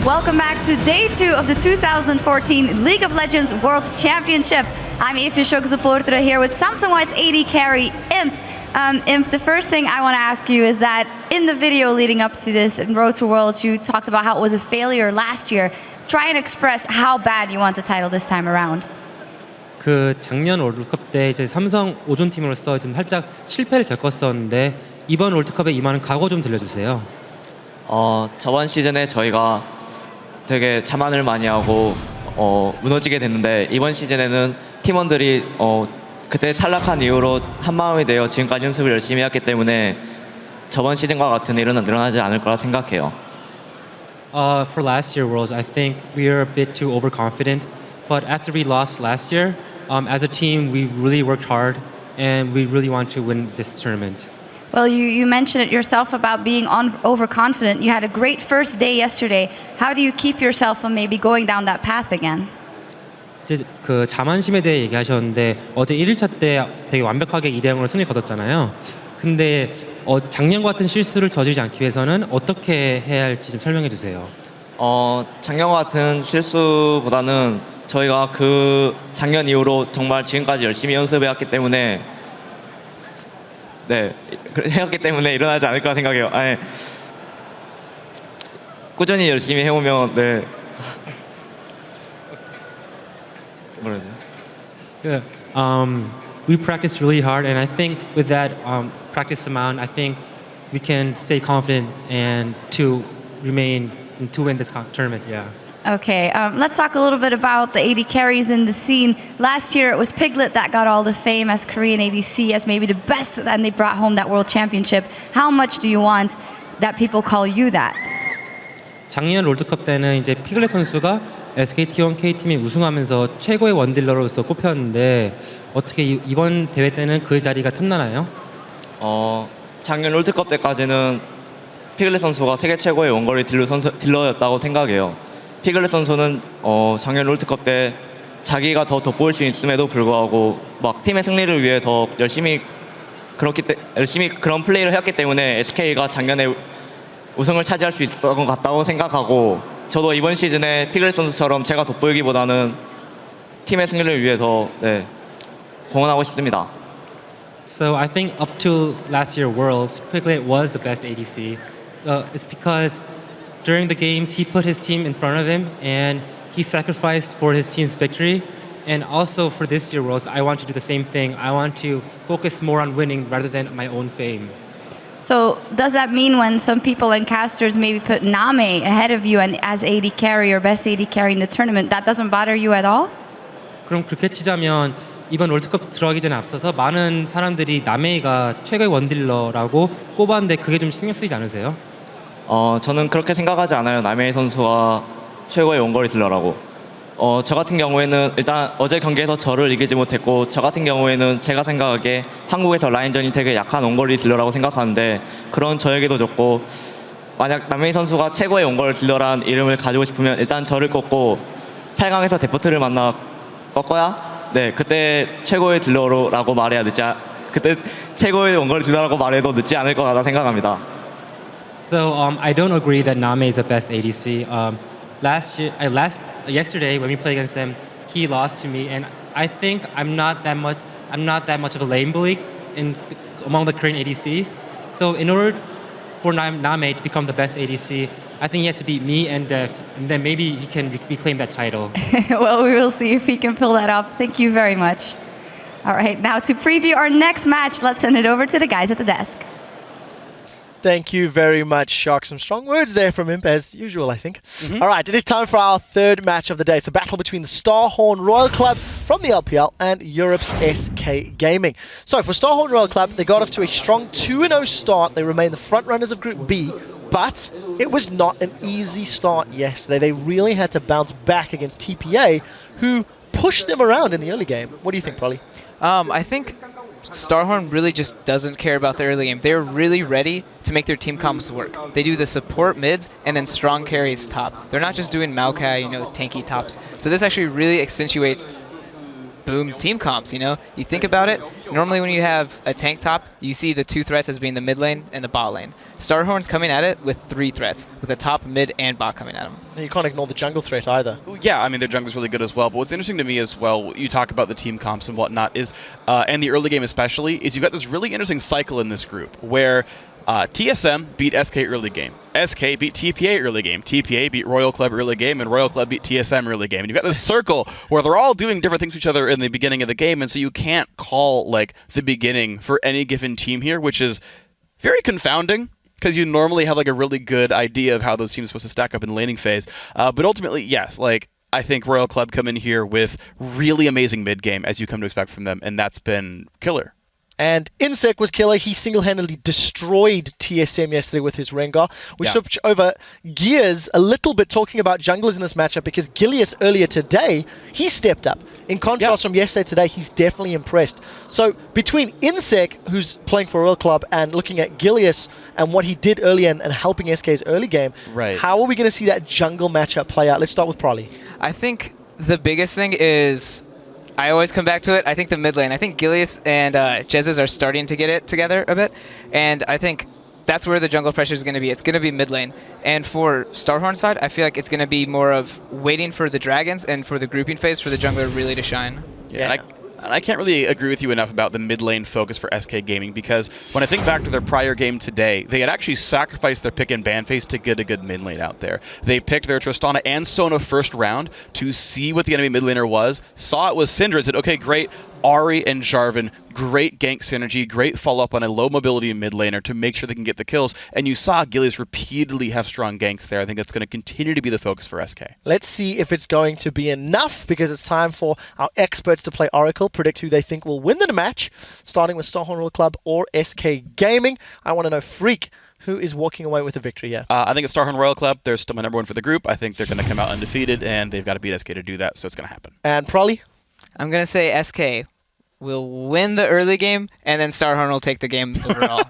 Welcome back to day 2 of the 2014 League of Legends World Championship. I'm InSec supporter here with Samsung White's AD carry, Imp. Imp, the first thing I want to ask you is that in the video leading up to this in Road to Worlds, you talked about how it was a failure last year. Try and express how bad you want the title this time around. 그 작년 월드컵 때 이제 삼성 5존 팀으로서 좀 살짝 실패를 겪었었는데 이번 월드컵에 임하는 각오 좀 들려주세요. 저번 시즌에 저희가 되게 자만을 많이 하고 무너지게 됐는데 이번 시즌에는 팀원들이 그때 탈락한 이후로 한마음이 되어 지금까지 연습을 열심히 했기 때문에 저번 시즌과 같은 일은 일어나지 않을 거라 생각해요. For last year Worlds, I think we are a bit too overconfident. But after we lost last year, as a team, we really worked hard and we really want to win this tournament. Well, you mentioned it yourself about being overconfident. You had a great first day yesterday. How do you keep yourself from maybe going down that path again? 이제 그 자만심에 대해 얘기하셨는데 어제 1일차 때 되게 완벽하게 2대0으로 승리 거뒀잖아요. 근데 작년과 같은 실수를 저지르지 않기 위해서는 어떻게 해야 할지 좀 설명해 주세요. 작년과 같은 실수보다는 저희가 그 작년 이후로 정말 지금까지 열심히 연습해왔기 때문에 해왔기 때문에 일어나지 않을 거라 생각해요. 꾸준히 열심히 해오면 뭐라 해야 Yeah. We practiced really hard, and I think with that practice amount, I think we can stay confident and to remain to win this tournament. Yeah. Okay, let's talk a little bit about the AD carries in the scene. Last year it was Piglet that got all the fame as Korean ADC, as maybe the best, and they brought home that world championship. How much do you want that people call you that? 작년 롤드컵 때는 이제 피글렛 선수가 SKT1 K팀이 우승하면서 최고의 원딜러로서 꼽혔는데 어떻게 이번 대회 때는 그 자리가 탐나나요? 작년 롤드컵 때까지는 피글렛 선수가 세계 최고의 원거리 딜러였다고 생각해요. 피글렛 선수는 작년 롤드컵 때 자기가 더 돋보일 수 있음에도 불구하고 막 팀의 승리를 위해 더 열심히 그런 플레이를 했기 때문에 SK가 작년에 우승을 차지할 수 있었던 것 같다고 생각하고 저도 이번 시즌에 피글렛 선수처럼 제가 돋보이기보다는 팀의 승리를 위해서 공헌하고 싶습니다. So I think up to last year Worlds, Piglet was the best ADC. It's because during the games he put his team in front of him and he sacrificed for his team's victory. And also for this year Worlds, I want to do the same thing. I want to focus more on winning rather than my own fame. So does that mean when some people and casters maybe put Name ahead of you and as AD carry or best AD carry in the tournament, that doesn't bother you at all? 그럼 그렇게 치자면 이번 월드컵 들어가기 전에 앞서서 많은 사람들이 나메이가 최고의 원딜러라고 꼽았는데 그게 좀 신경 쓰이지 않으세요? 저는 그렇게 생각하지 않아요. 나메이 선수가 최고의 원거리 딜러라고. 저 같은 경우에는 일단 어제 경기에서 저를 이기지 못했고 저 같은 경우에는 제가 생각하기에 한국에서 라인전이 되게 약한 원거리 딜러라고 생각하는데 그런 저에게도 좋고 만약 나메이 선수가 최고의 원거리 딜러란 이름을 가지고 싶으면 일단 저를 꺾고 8강에서 데프트를 만나 꺾어야 그때 최고의 딜러라고 말해야 그때 최고의 원거리 딜러라고 말해도 늦지 않을 것 같다 생각합니다. So I don't agree that Name is the best ADC. Yesterday when we played against him, he lost to me, and I think I'm not that much of a lane bully among the Korean ADCs. So in order for Name to become the best ADC, I think he has to beat me and Deft, and then maybe he can reclaim that title. Well, we will see if he can pull that off. Thank you very much. All right, now to preview our next match, let's send it over to the guys at the desk. Thank you very much, Shark. Some strong words there from Imp, as usual, I think. All right, it is time for our third match of the day. It's a battle between the Starhorn Royal Club from the LPL and Europe's SK Gaming. So for Starhorn Royal Club, they got off to a strong 2-0 start. They remain the front runners of Group B, but it was not an easy start yesterday. They really had to bounce back against TPA, who pushed them around in the early game. What do you think, Prolly? I think Starhorn really just doesn't care about the early game. They're really ready to make their team combos work. They do the support mids and then strong carries top. They're not just doing Maokai, tanky tops. So this actually really accentuates boom team comps, you know? You think about it, normally when you have a tank top, you see the 2 threats as being the mid lane and the bot lane. Starhorn's coming at it with 3 threats, with the top, mid, and bot coming at him. And you can't ignore the jungle threat either. Yeah, I mean, their jungle's really good as well. But what's interesting to me as well, you talk about the team comps and whatnot, is, and the early game especially, is you've got this really interesting cycle in this group where TSM beat SK early game. SK beat TPA early game. TPA beat Royal Club early game, and Royal Club beat TSM early game. And you've got this circle where they're all doing different things to each other in the beginning of the game, and so you can't call like the beginning for any given team here, which is very confounding, because you normally have like a really good idea of how those teams are supposed to stack up in the laning phase. But ultimately, yes, like I think Royal Club come in here with really amazing mid game, as you come to expect from them, and that's been killer. And InSec was killer. He single-handedly destroyed TSM yesterday with his Rengar. We switch over gears a little bit talking about junglers in this matchup because Gilius earlier today, he stepped up. In contrast from yesterday today, he's definitely impressed. So between InSec, who's playing for Royal Club, and looking at Gilius and what he did earlier and helping SK's early game, how are we going to see that jungle matchup play out? Let's start with Prolly. I think the biggest thing is, I always come back to it, I think the mid lane. I think Gilius and Jesiz are starting to get it together a bit, and I think that's where the jungle pressure is going to be. It's going to be mid lane. And for Starhorn's side, I feel like it's going to be more of waiting for the dragons and for the grouping phase for the jungler really to shine. Yeah, and I can't really agree with you enough about the mid lane focus for SK Gaming, because when I think back to their prior game today, they had actually sacrificed their pick and ban phase to get a good mid lane out there. They picked their Tristana and Sona first round to see what the enemy mid laner was, saw it was Syndra, said, okay, great, Ahri and Jarvan, great gank synergy, great follow-up on a low mobility mid laner to make sure they can get the kills, and you saw Gilius repeatedly have strong ganks there. I think that's going to continue to be the focus for SK. Let's see if it's going to be enough, because it's time for our experts to play Oracle, predict who they think will win the match, starting with Starhorn Royal Club or SK Gaming. I want to know, Freak, who is walking away with a victory here? I think it's Starhorn Royal Club. They're still my number 1 for the group. I think they're going to come out undefeated, and they've got to beat SK to do that, so it's going to happen. And Prolly? I'm going to say SK will win the early game, and then Starhorn will take the game overall.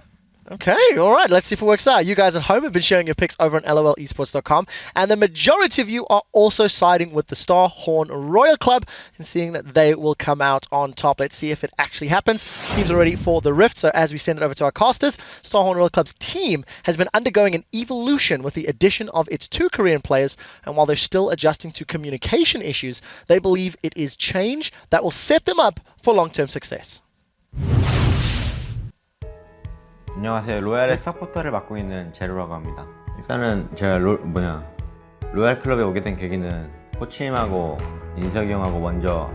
Okay, all right, let's see if it works out. You guys at home have been sharing your picks over on lolesports.com, and the majority of you are also siding with the Starhorn Royal Club and seeing that they will come out on top. Let's see if it actually happens. Teams are ready for the Rift, so as we send it over to our casters, Starhorn Royal Club's team has been undergoing an evolution with the addition of its 2 Korean players, and while they're still adjusting to communication issues, they believe it is change that will set them up for long-term success. 안녕하세요. 로얄의 서포터를 맡고 있는 제로라고 합니다. 일단은 제가 로얄 클럽에 오게 된 계기는 코치님하고 인석이 형하고 먼저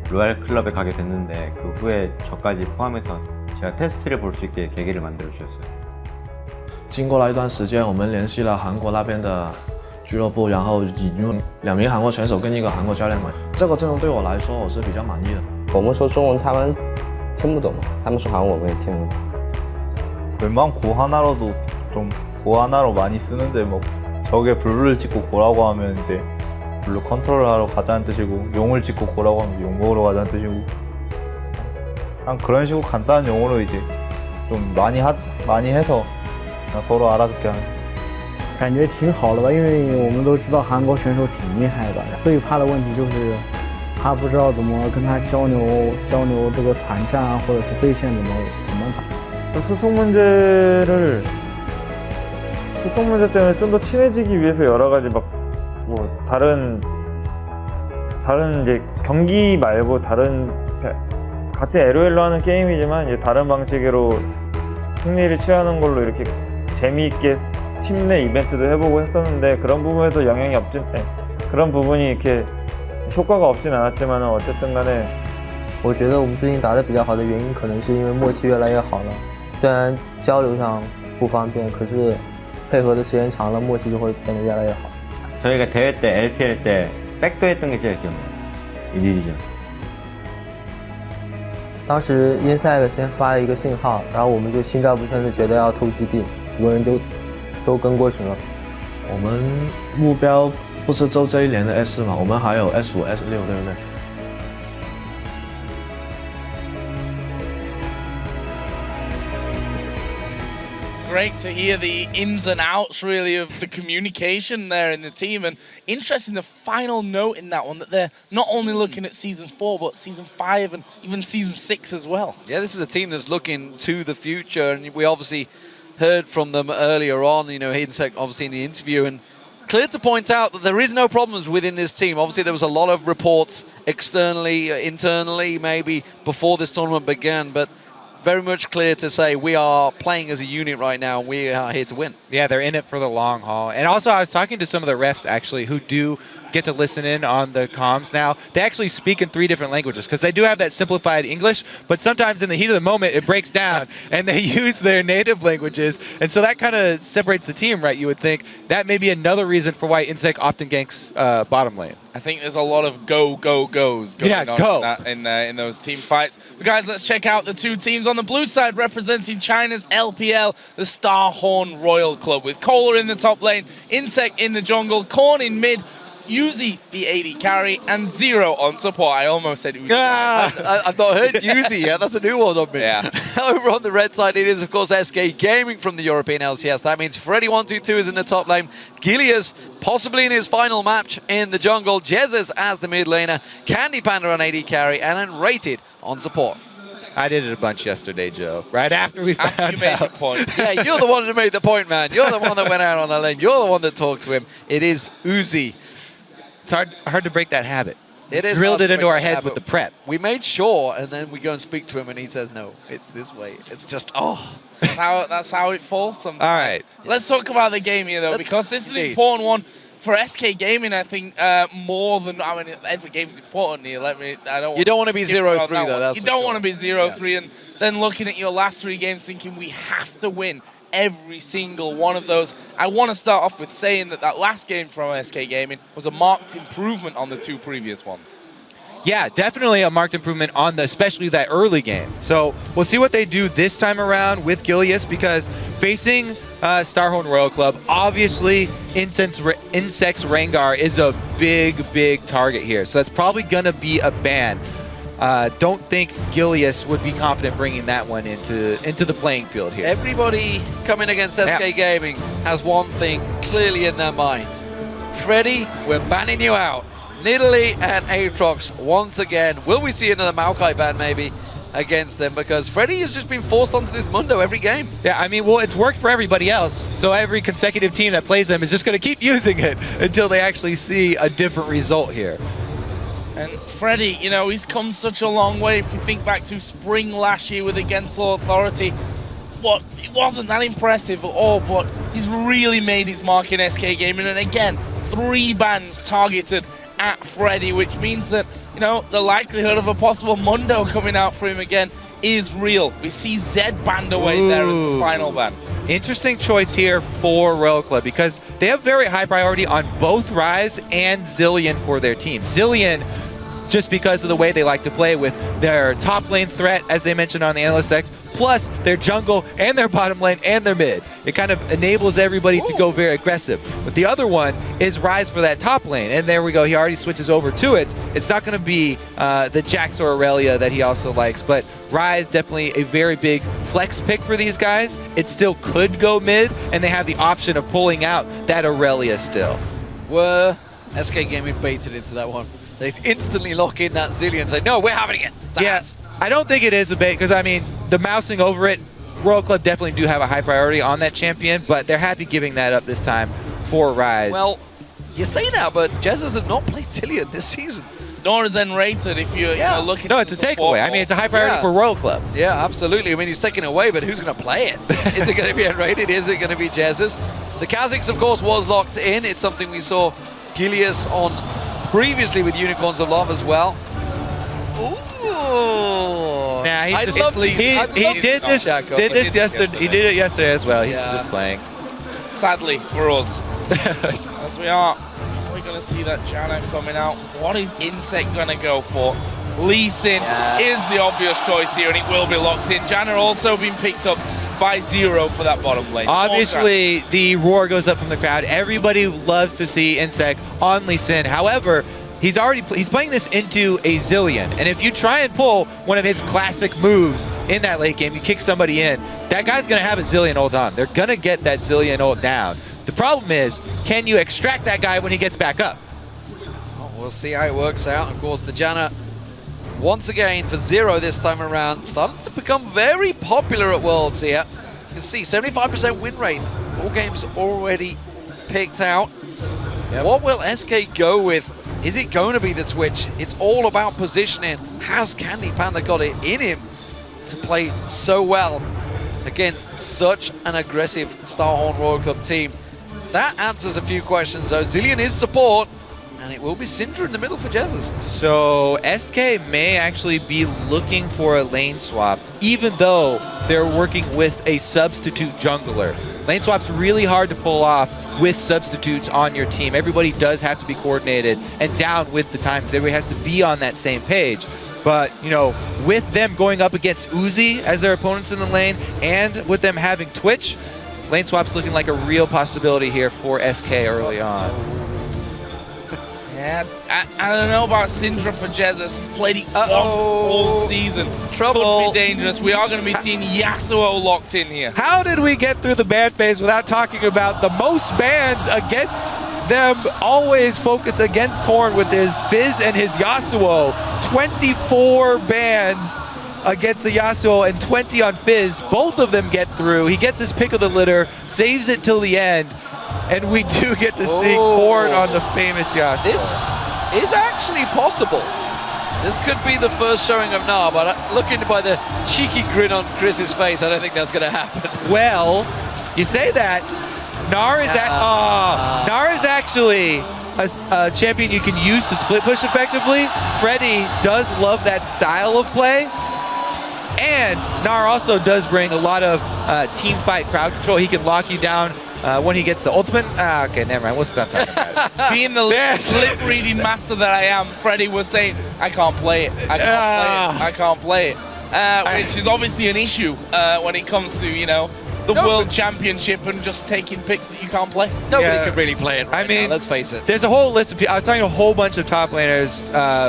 로얄 클럽에 가게 됐는데 그 후에 저까지 포함해서 제가 테스트를 볼 수 있게 계기를 만들어 주셨어요. 经过了一段时间，我们联系了韩国那边的俱乐部，然后引入2名韩国选手跟1个韩国教练嘛。这个阵容对我来说我是比较满意的。我们说中文他们听不懂嘛，他们说韩文我们也听不懂。 웬만한 고 하나로도 좀 고 하나로 많이 쓰는데 뭐 적에 블루를 찍고 고라고 하면 이제 블루 컨트롤 하러 가자는 뜻이고 용을 찍고 고라고 하면 용 먹으러 가자는 뜻이고 그냥 그런 식으로 간단한 용어로 이제 좀 많이 해서 그냥 서로 알아듣게 하는 感觉挺好的吧，因为我们都知道韩国选手挺厉害的，最怕的问题就是他不知道怎么跟他交流这个团战啊，或者是对线怎么打。 소통 문제 때문에 좀 더 친해지기 위해서 여러 가지 다른 이제 경기 말고 같은 LOL로 하는 게임이지만 이제 다른 방식으로 승리를 취하는 걸로 이렇게 재미있게 팀 내 이벤트도 해보고 했었는데 그런 부분에서 영향이 그런 부분이 이렇게 효과가 없진 않았지만 어쨌든 간에 我觉得我们最近打得比较好的原因可能是因为默契越来越好了。 虽然交流上不方便，可是配合的时间长了，默契就会变得越来越好。 저희가 대회 때 LPL 때 백도 했던 게 제일 기억나요. 이 디비전. 当时InSec先发了一个信号，然后我们就心照不宣的觉得要偷基地，很多人就都跟过去了。我们目标不是就这一年的S4嘛，我们还有S5、S6，对不对？ Great great to hear the ins and outs, really, of the communication there in the team. And interesting, the final note in that one, that they're not only looking at Season 4, but Season 5 and even Season 6 as well. Yeah, this is a team that's looking to the future, and we obviously heard from them earlier on, you know, InSec obviously in the interview, and clear to point out that there is no problems within this team. Obviously, there was a lot of reports externally, internally, maybe before this tournament began, but very much clear to say we are playing as a unit right now, and we are here to win. Yeah, they're in it for the long haul. And also, I was talking to some of the refs, actually, who do get to listen in on the comms now. They actually speak in 3 different languages, because they do have that simplified English, but sometimes in the heat of the moment, it breaks down, and they use their native languages. And so that kind of separates the team, right? You would think that may be another reason for why InSec often ganks bottom lane. I think there's a lot of goes going on in those team fights. But guys, let's check out the 2 teams on the blue side representing China's LPL, the Starhorn Royal Club, with Kohler in the top lane, InSec in the jungle, Korn in mid, Yuzi the AD carry, and Zero on support. I almost said Uzi. I've not heard Yuzi yet. That's a new one on me. Yeah. Over on the red side, it is, of course, SK Gaming from the European LCS. That means Freddy122 is in the top lane. Gilius, possibly in his final match in the jungle. Jesiz as the mid laner. CandyPanda on AD carry, and nRated on support. I did it a bunch yesterday, Joe. Right after we found you made out. the point. Yeah, you're the one who made the point, man. You're the one that went out on the lane. You're the one that talked to him. It is Uzi. It's hard to break that habit. It is drilled hard it to into break our that heads habit. with the prep. We made sure, and then we go and speak to him, and he says, no, it's this way. It's just, oh. That's how it falls sometimes. All right. Let's talk about the game here, though, because this is an important one for SK Gaming, I think, more than, I mean, every game's important here. You don't want to be 0-3, though, that's You for don't sure. want to be 0-3, and then looking at your last 3 games thinking we have to win every single one of those. I want to start off with saying that last game from SK Gaming was a marked improvement on the 2 previous ones. Yeah, definitely a marked improvement on especially that early game. So we'll see what they do this time around with Gilius, because facing Starhorn Royal Club, obviously InSec's Rengar is a big target here. So that's probably going to be a ban. Don't think Gilius would be confident bringing that one into the playing field here. Everybody coming against SK Gaming has one thing clearly in their mind. Freddy, we're banning you out. Nidalee and Aatrox once again. Will we see another Maokai ban maybe against them? Because Freddy has just been forced onto this Mundo every game. Yeah, I mean, well, it's worked for everybody else. So every consecutive team that plays them is just going to keep using it until they actually see a different result here. And Freddy, you know, he's come such a long way. If you think back to spring last year with Against All Authority, but it wasn't that impressive at all, but he's really made his mark in SK Gaming. And again, 3 bans targeted at Freddy, which means that, you know, the likelihood of a possible Mundo coming out for him again is real. We see Zed banned away there as the final ban. Interesting choice here for Royal Club, because they have very high priority on both Ryze and Zilean for their team. Zilean, just because of the way they like to play with their top lane threat, as they mentioned on the Analyst X, plus their jungle and their bottom lane and their mid. It kind of enables everybody to go very aggressive. But the other one is Ryze for that top lane, and there we go. He already switches over to it. It's not going to be the Jax or Aurelia that he also likes, but Ryze definitely a very big flex pick for these guys. It still could go mid, and they have the option of pulling out that Aurelia still. Were SK Gaming baited into that one? They instantly lock in that Zilean and say, no, we're having it. Yes, I don't think it is a bait, because I mean, the mousing over it, Royal Club definitely do have a high priority on that champion, but they're happy giving that up this time for Ryze. Well, you say that, but Jesiz has not played Zilean this season. Nor is nRated if you're looking. No, it's a takeaway. I mean, it's a high priority for Royal Club. Yeah, absolutely. I mean, he's taken away, but who's going to play it? Is it going to be nRated? Is it going to be Jesiz? The Kha'Zix, of course, was locked in. It's something we saw Gilius on previously with Unicorns of Love as well. Ooh. Nah, he did this yesterday. He did it yesterday as well. He's just playing. Sadly for us, as we are, we're going to see that Jian coming out. What is InSec going to go for? Lee Sin is the obvious choice here, and it will be locked in. Jian also being picked up by Zero for that bottom lane. Obviously, the roar goes up from the crowd. Everybody loves to see InSec on Lee Sin. However, he's playing this into a Zillion, and if you try and pull one of his classic moves in that late game, you kick somebody in, that guy's gonna have a Zillion ult on. They're gonna get that Zillion ult down. The problem is, can you extract that guy when he gets back up? Well, we'll see how it works out. Of course, the Janna, once again, for 0 this time around, starting to become very popular at Worlds here. You can see 75% win rate, 4 games already picked out. Yep. What will SK go with? Is it going to be the Twitch? It's all about positioning. Has CandyPanda got it in him to play so well against such an aggressive Starhorn Royal Club team? That answers a few questions though. Zillion is support, and it will be Syndra in the middle for Jesiz. So SK may actually be looking for a lane swap, even though they're working with a substitute jungler. Lane swap's really hard to pull off with substitutes on your team. Everybody does have to be coordinated and down with the times. Everybody has to be on that same page. But, you know, with them going up against Uzi as their opponents in the lane, and with them having Twitch, lane swap's looking like a real possibility here for SK early on. Yeah, I don't know about Syndra for Jesiz. He's played it once all season. Trouble. Could be dangerous. We are going to be seeing Yasuo locked in here. How did we get through the ban phase without talking about the most bans against them, always focused against Korn with his Fizz and his Yasuo? 24 bans against the Yasuo and 20 on Fizz. Both of them get through. He gets his pick of the litter, saves it till the end. And we do get to see Korn on the famous Yasuo. This is actually possible. This could be the first showing of Nar, but looking by the cheeky grin on Chris's face, I don't think that's going to happen. Well, you say that. Nar is actually a champion you can use to split push effectively. Freddy does love that style of play. And Nar also does bring a lot of team fight crowd control. He can lock you down when he gets the ultimate. Okay, never mind. We'll stop talking about it. Being the lip reading master that I am, Freddy was saying, I can't play it. I can't play it. I can't play it. Which is obviously an issue when it comes to, you know, the World Championship and just taking picks that you can't play. Nobody could really play it right now, let's face it. There's a whole list of people. I was talking to a whole bunch of top laners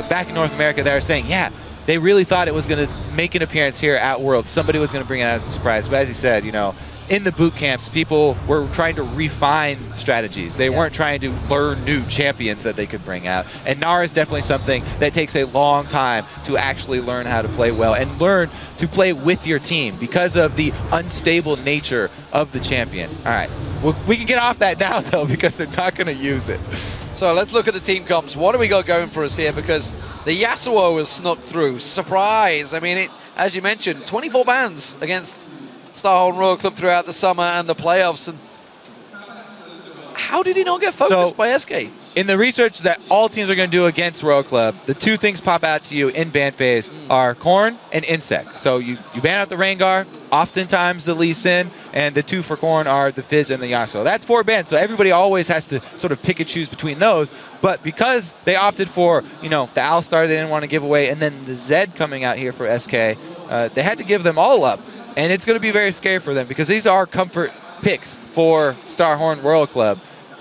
back in North America that are saying, yeah, they really thought it was going to make an appearance here at Worlds. Somebody was going to bring it out as a surprise. But as he said, you know, in the boot camps, people were trying to refine strategies. They weren't trying to learn new champions that they could bring out. And Nar is definitely something that takes a long time to actually learn how to play well and learn to play with your team because of the unstable nature of the champion. All right, we can get off that now, though, because they're not going to use it. So let's look at the team comps. What do we got going for us here? Because the Yasuo has snuck through. Surprise! I mean, as you mentioned, 24 bans against Starhorn Royal Club throughout the summer and the playoffs. And how did he not get focused by SK? In the research that all teams are going to do against Royal Club, the two things pop out to you in ban phase are Korn and InSec. So you ban out the Rengar, oftentimes the Lee Sin, and the two for Korn are the Fizz and the Yasuo. That's 4 bans, so everybody always has to sort of pick and choose between those. But because they opted for, you know, the Alistar they didn't want to give away, and then the Zed coming out here for SK, they had to give them all up. And it's going to be very scary for them because these are comfort picks for Starhorn Royal Club.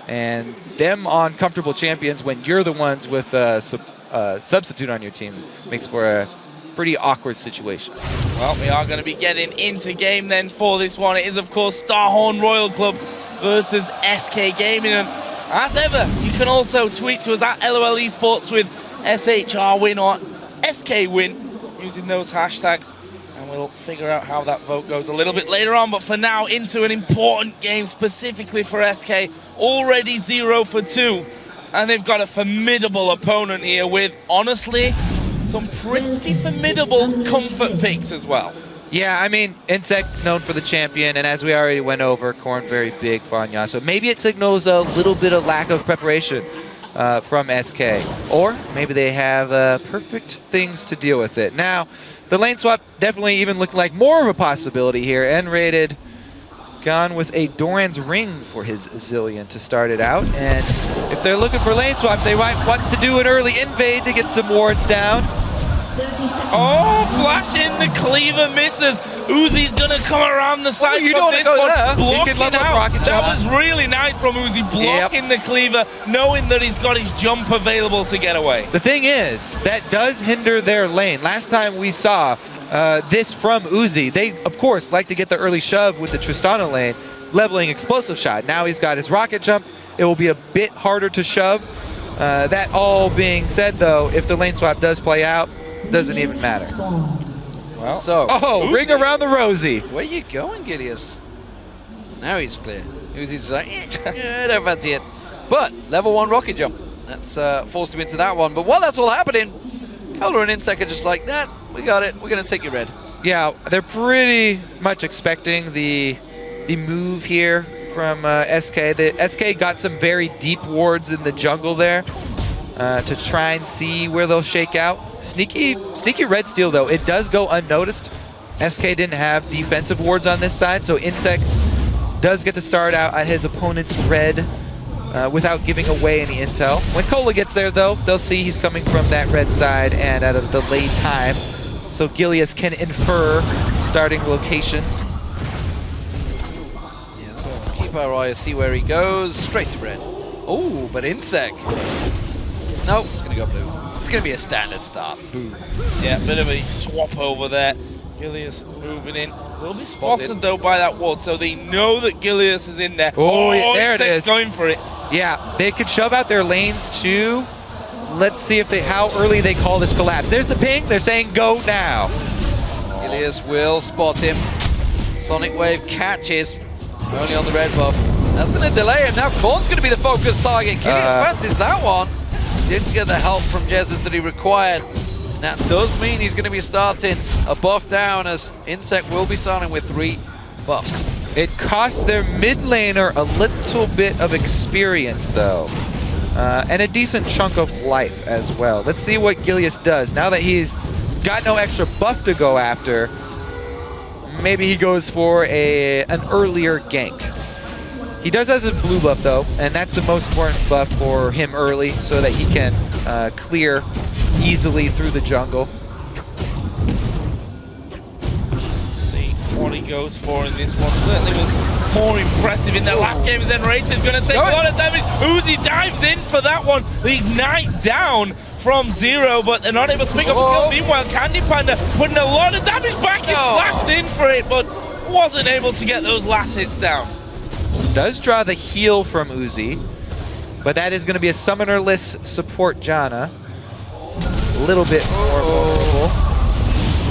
And them on comfortable champions when you're the ones with a substitute on your team makes for a pretty awkward situation. Well, we are going to be getting into game then for this one. It is, of course, Starhorn Royal Club versus SK Gaming. And as ever, you can also tweet to us at LOL Esports with SHR win or SK win using those hashtags. We'll figure out how that vote goes a little bit later on, but for now, into an important game specifically for SK. Already 0 for 2, and they've got a formidable opponent here with, honestly, some pretty formidable comfort picks as well. Yeah, I mean, InSec known for the champion, and as we already went over, Korn very big for Anya. So maybe it signals a little bit of lack of preparation from SK, or maybe they have perfect things to deal with it. Now, the lane swap definitely even looked like more of a possibility here. nRated gone with a Doran's Ring for his Zillion to start it out. And if they're looking for lane swaps, they might want to do an early invade to get some wards down. Oh, flash in the cleaver misses. Uzi's gonna come around the side you of don't this wanna go one, there. blocking He can level up out. rocket That jump. was really nice from Uzi, blocking the cleaver, knowing that he's got his jump available to get away. The thing is, that does hinder their lane. Last time we saw this from Uzi, they, of course, like to get the early shove with the Tristana lane, leveling explosive shot. Now he's got his rocket jump. It will be a bit harder to shove. That all being said, though, if the lane swap does play out, doesn't even matter. Well, so ring around the rosy. Where you going, Gilius? Now he's clear. Uzi's like, I don't fancy it. But level 1 rocket jump. That's forced him into that one. But while that's all happening, Color and InSec are just like, nah, we got it. We're going to take your red. Yeah, they're pretty much expecting the move here from SK. The SK got some very deep wards in the jungle there to try and see where they'll shake out. Sneaky red steal, though. It does go unnoticed. SK didn't have defensive wards on this side, so InSec does get to start out at his opponent's red without giving away any intel. When Cola gets there, though, they'll see he's coming from that red side and at a delayed time, so Gilius can infer starting location. Yeah, so keep our eye, see where he goes. Straight to red. Oh, but InSec. Nope, it's gonna go blue. It's gonna be a standard start. Boom. Yeah, bit of a swap over there. Gilius moving in. Will be spotted though by that ward, so they know that Gilius is in there. Oh, yeah, there it is. Going for it. Yeah, they could shove out their lanes too. Let's see if how early they call this collapse. There's the ping. They're saying go now. Gilius will spot him. Sonic Wave catches. Only on the red buff. That's going to delay him. Now Korn's going to be the focus target. Gilius fancies that one. Didn't get the help from Jesiz that he required. That does mean he's going to be starting a buff down, as InSec will be starting with 3 buffs. It costs their mid laner a little bit of experience, though. And a decent chunk of life as well. Let's see what Gilius does. Now that he's got no extra buff to go after, maybe he goes for an earlier gank. He does have a blue buff, though, and that's the most important buff for him early so that he can clear easily through the jungle. See what he goes for in this one. Certainly was more impressive in that last game. As nRated going to take a lot of damage. Uzi dives in for that one. The ignite down from Zero, but they're not able to pick up the kill. Meanwhile, CandyPanda putting a lot of damage back. He flashed in for it, but wasn't able to get those last hits down. Does draw the heal from Uzi, but that is going to be a summonerless support Janna. A little bit more vulnerable.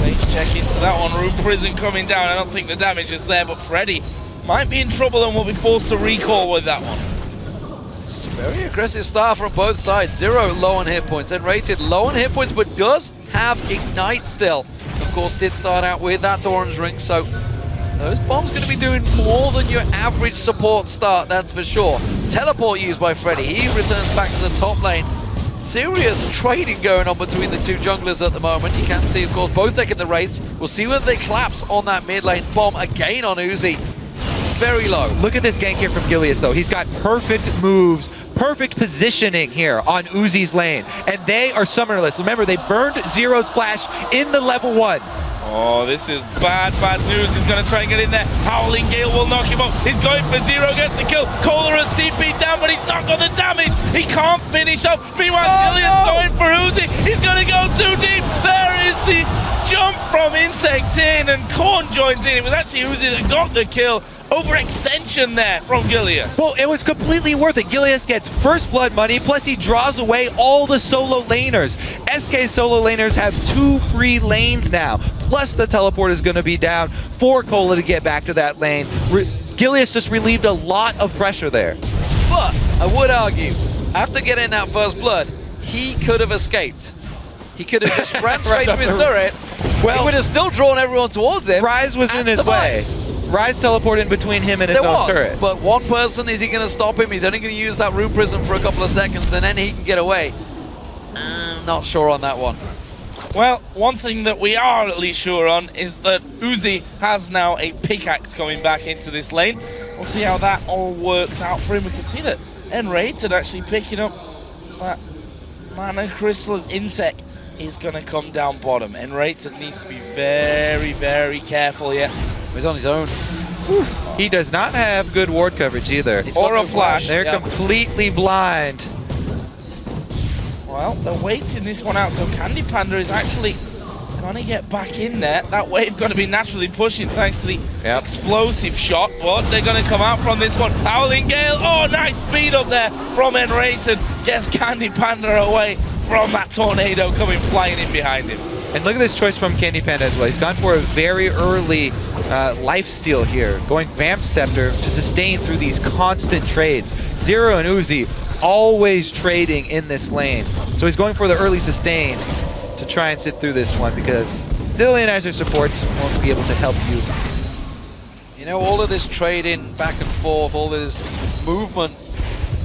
Let's check into that one. Room Prison coming down. I don't think the damage is there, but Freddy might be in trouble and will be forced to recall with that one. Very aggressive start from both sides. Zero low on hit points. nRated low on hit points, but does have Ignite still. Of course, did start out with that orange ring, so those bombs going to be doing more than your average support start, that's for sure. Teleport used by Freddy. He returns back to the top lane. Serious trading going on between the two junglers at the moment. You can see, of course, both taking the rates. We'll see whether they collapse on that mid lane. Bomb again on Uzi. Very low. Look at this gank here from Gilius, though. He's got perfect moves, perfect positioning here on Uzi's lane. And they are summonerless. Remember, they burned Zero's flash in the level 1. Oh, this is bad news. He's going to try and get in there. Howling Gale will knock him up. He's going for Zero, gets the kill. Kohler has TP'd down, but he's not got the damage. He can't finish up. Meanwhile, Gilius going for Uzi. He's going to go too deep. There is the jump from InSec in, and Korn joins in. It was actually Uzi that got the kill. Overextension there from Gilius. Well, it was completely worth it. Gilius gets first blood money, plus he draws away all the solo laners. SK solo laners have 2 free lanes now, plus the teleport is going to be down for Cola to get back to that lane. Gilius just relieved a lot of pressure there. But I would argue, after getting that first blood, he could have escaped. He could have just ran straight to his turret. Well, he would have still drawn everyone towards him. Rise was in his way. Rise teleported in between him and his own turret. But one person, is he going to stop him? He's only going to use that room prism for a couple of seconds, and then he can get away. Not sure on that one. Well, one thing that we are at least sure on is that Uzi has now a pickaxe coming back into this lane. We'll see how that all works out for him. We can see that nRated actually picking up that mana crystal as InSec is going to come down bottom. nRated needs to be very, very careful here. He's on his own. He does not have good ward coverage either. Or a flash. They're completely blind. Well, they're waiting this one out, so CandyPanda is actually going to get back in there. That wave going to be naturally pushing thanks to the explosive shot. But they're going to come out from this one. Howling Gale. Oh, nice speed up there from nRated. Gets CandyPanda away from that tornado coming flying in behind him. And look at this choice from CandyPanda as well. He's gone for a very early lifesteal here, going Vamp Scepter to sustain through these constant trades. Zero and Uzi always trading in this lane. So he's going for the early sustain to try and sit through this one because Zillion as your support won't be able to help you. You know, all of this trading back and forth, all of this movement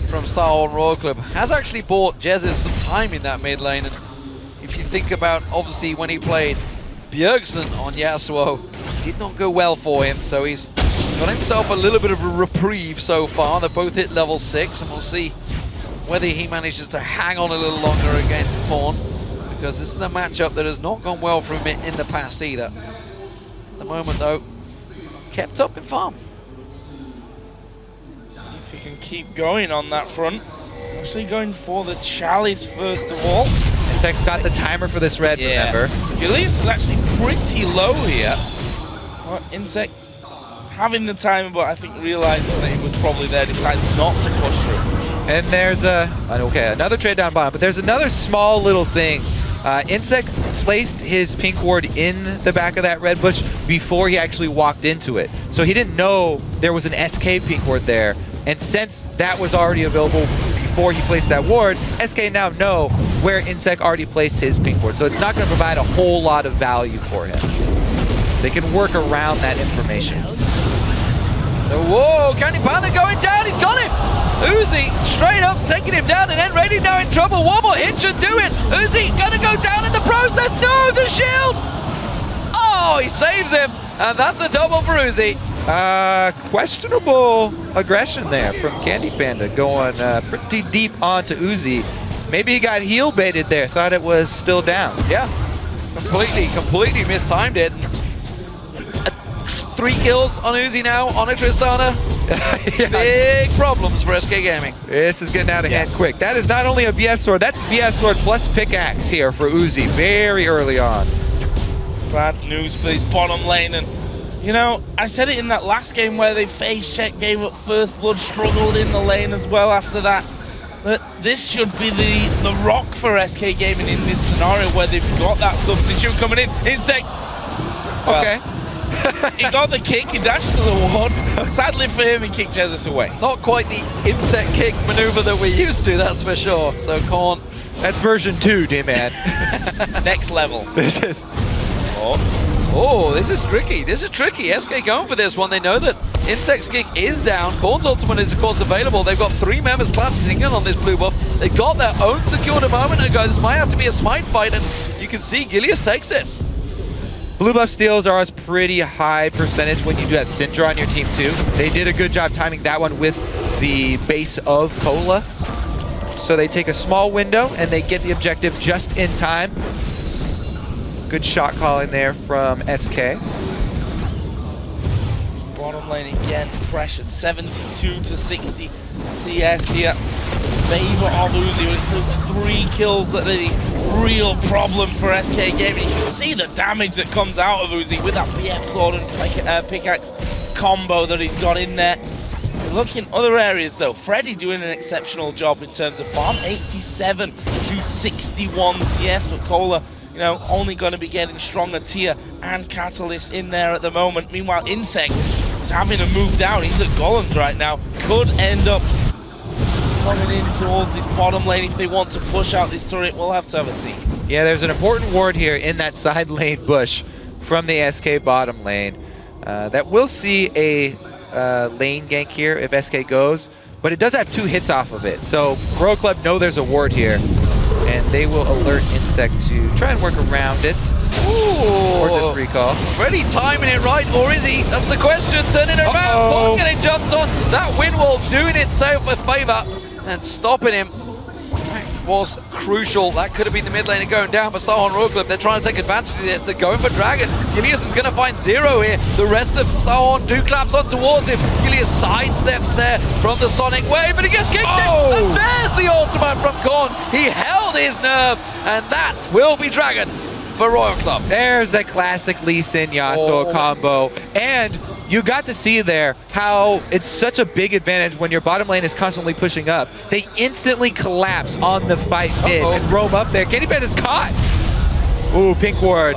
from Starhorn Royal Club has actually bought Jesiz some time in that mid lane. And if you think about, obviously, when he played Bjergsen on Yasuo, it did not go well for him, so he's got himself a little bit of a reprieve so far. They both hit level 6, and we'll see whether he manages to hang on a little longer against Korn, because this is a matchup that has not gone well for him in the past either. At the moment, though, kept up in farm. See if he can keep going on that front. Actually going for the Chalice first of all. InSec's got the timer for this red, remember. Gilius is actually pretty low here. Well, InSec having the timer, but I think realizing that it was probably there, decides not to push through. And there's another trade down bottom, but there's another small little thing. InSec placed his pink ward in the back of that red bush before he actually walked into it. So he didn't know there was an SK pink ward there. And since that was already available before he placed that ward, SK now know where InSec already placed his pink ward. So it's not going to provide a whole lot of value for him. They can work around that information. So, whoa, CandyPanda going down, he's got him! Uzi straight up taking him down, and nRated now in trouble. One more hit should do it. Uzi gonna go down in the process. No, the shield! Oh, he saves him, and that's a double for Uzi. Questionable aggression there from CandyPanda, going pretty deep onto Uzi. Maybe he got heel baited there, thought it was still down. Yeah, completely mistimed it. 3 kills on Uzi now, on a Tristana. Big problems for SK Gaming. This is getting out of hand quick. That is not only a BF sword, that's BF sword plus pickaxe here for Uzi very early on. Bad news for his bottom lane. And you know, I said it in that last game where they face check, gave up first blood, struggled in the lane as well after that. That this should be the rock for SK Gaming in this scenario where they've got that substitute coming in. InSec. Well, okay. He got the kick, he dashed to the ward. Sadly for him, he kicked Jesiz away. Not quite the InSec kick maneuver that we're used to, that's for sure. So Korn. That's version 2, D-Man. Next level. This is... Oh, this is tricky. This is tricky. SK going for this one. They know that InSec's kick is down. Korn's ultimate is, of course, available. They've got 3 members collapsing in on this blue buff. They got their own secured a moment ago. This might have to be a smite fight, and you can see Gilius takes it. Blue buff steals are a pretty high percentage when you do have Syndra on your team too. They did a good job timing that one with the base of Cola. So they take a small window and they get the objective just in time. Good shot calling there from SK. Bottom lane again, pressured 72 to 60 CS here. Favor of Uzi. It's those 3 kills that are the real problem for SK Gaming. You can see the damage that comes out of Uzi with that BF sword and pickaxe combo that he's got in there. Look in other areas though. Freddy doing an exceptional job in terms of farm, 87 to 61 CS, but Cola, you know, only going to be getting stronger tier and Catalyst in there at the moment. Meanwhile, InSec is having to move down. He's at Golems right now. Could end up coming in towards this bottom lane if they want to push out this turret. We'll have to have a see. Yeah, there's an important ward here in that side lane bush from the SK bottom lane. That will see a lane gank here if SK goes, but it does have 2 hits off of it. So Royal Club know there's a ward here, and they will alert InSec to try and work around it. Ooh. Or just recall. Freddy timing it right, or is he? That's the question. Turning it around, Korn getting jumped on. That wind wall doing itself a favor and stopping him. was crucial. That could have been the mid laner going down, but Starhorn Royal Club, they're trying to take advantage of this. They're going for Dragon. Gilius is going to find Zero here. The rest of Starhorn do claps on towards him. Gilius sidesteps there from the Sonic Wave, but he gets kicked in. And there's the ultimate from Korn. He held his nerve, and that will be Dragon for Royal Club. There's the classic Lee Sin Yasuo combo. And you got to see there how it's such a big advantage when your bottom lane is constantly pushing up. They instantly collapse on the fight mid and roam up there. CandyPanda's caught. Ooh, pink ward.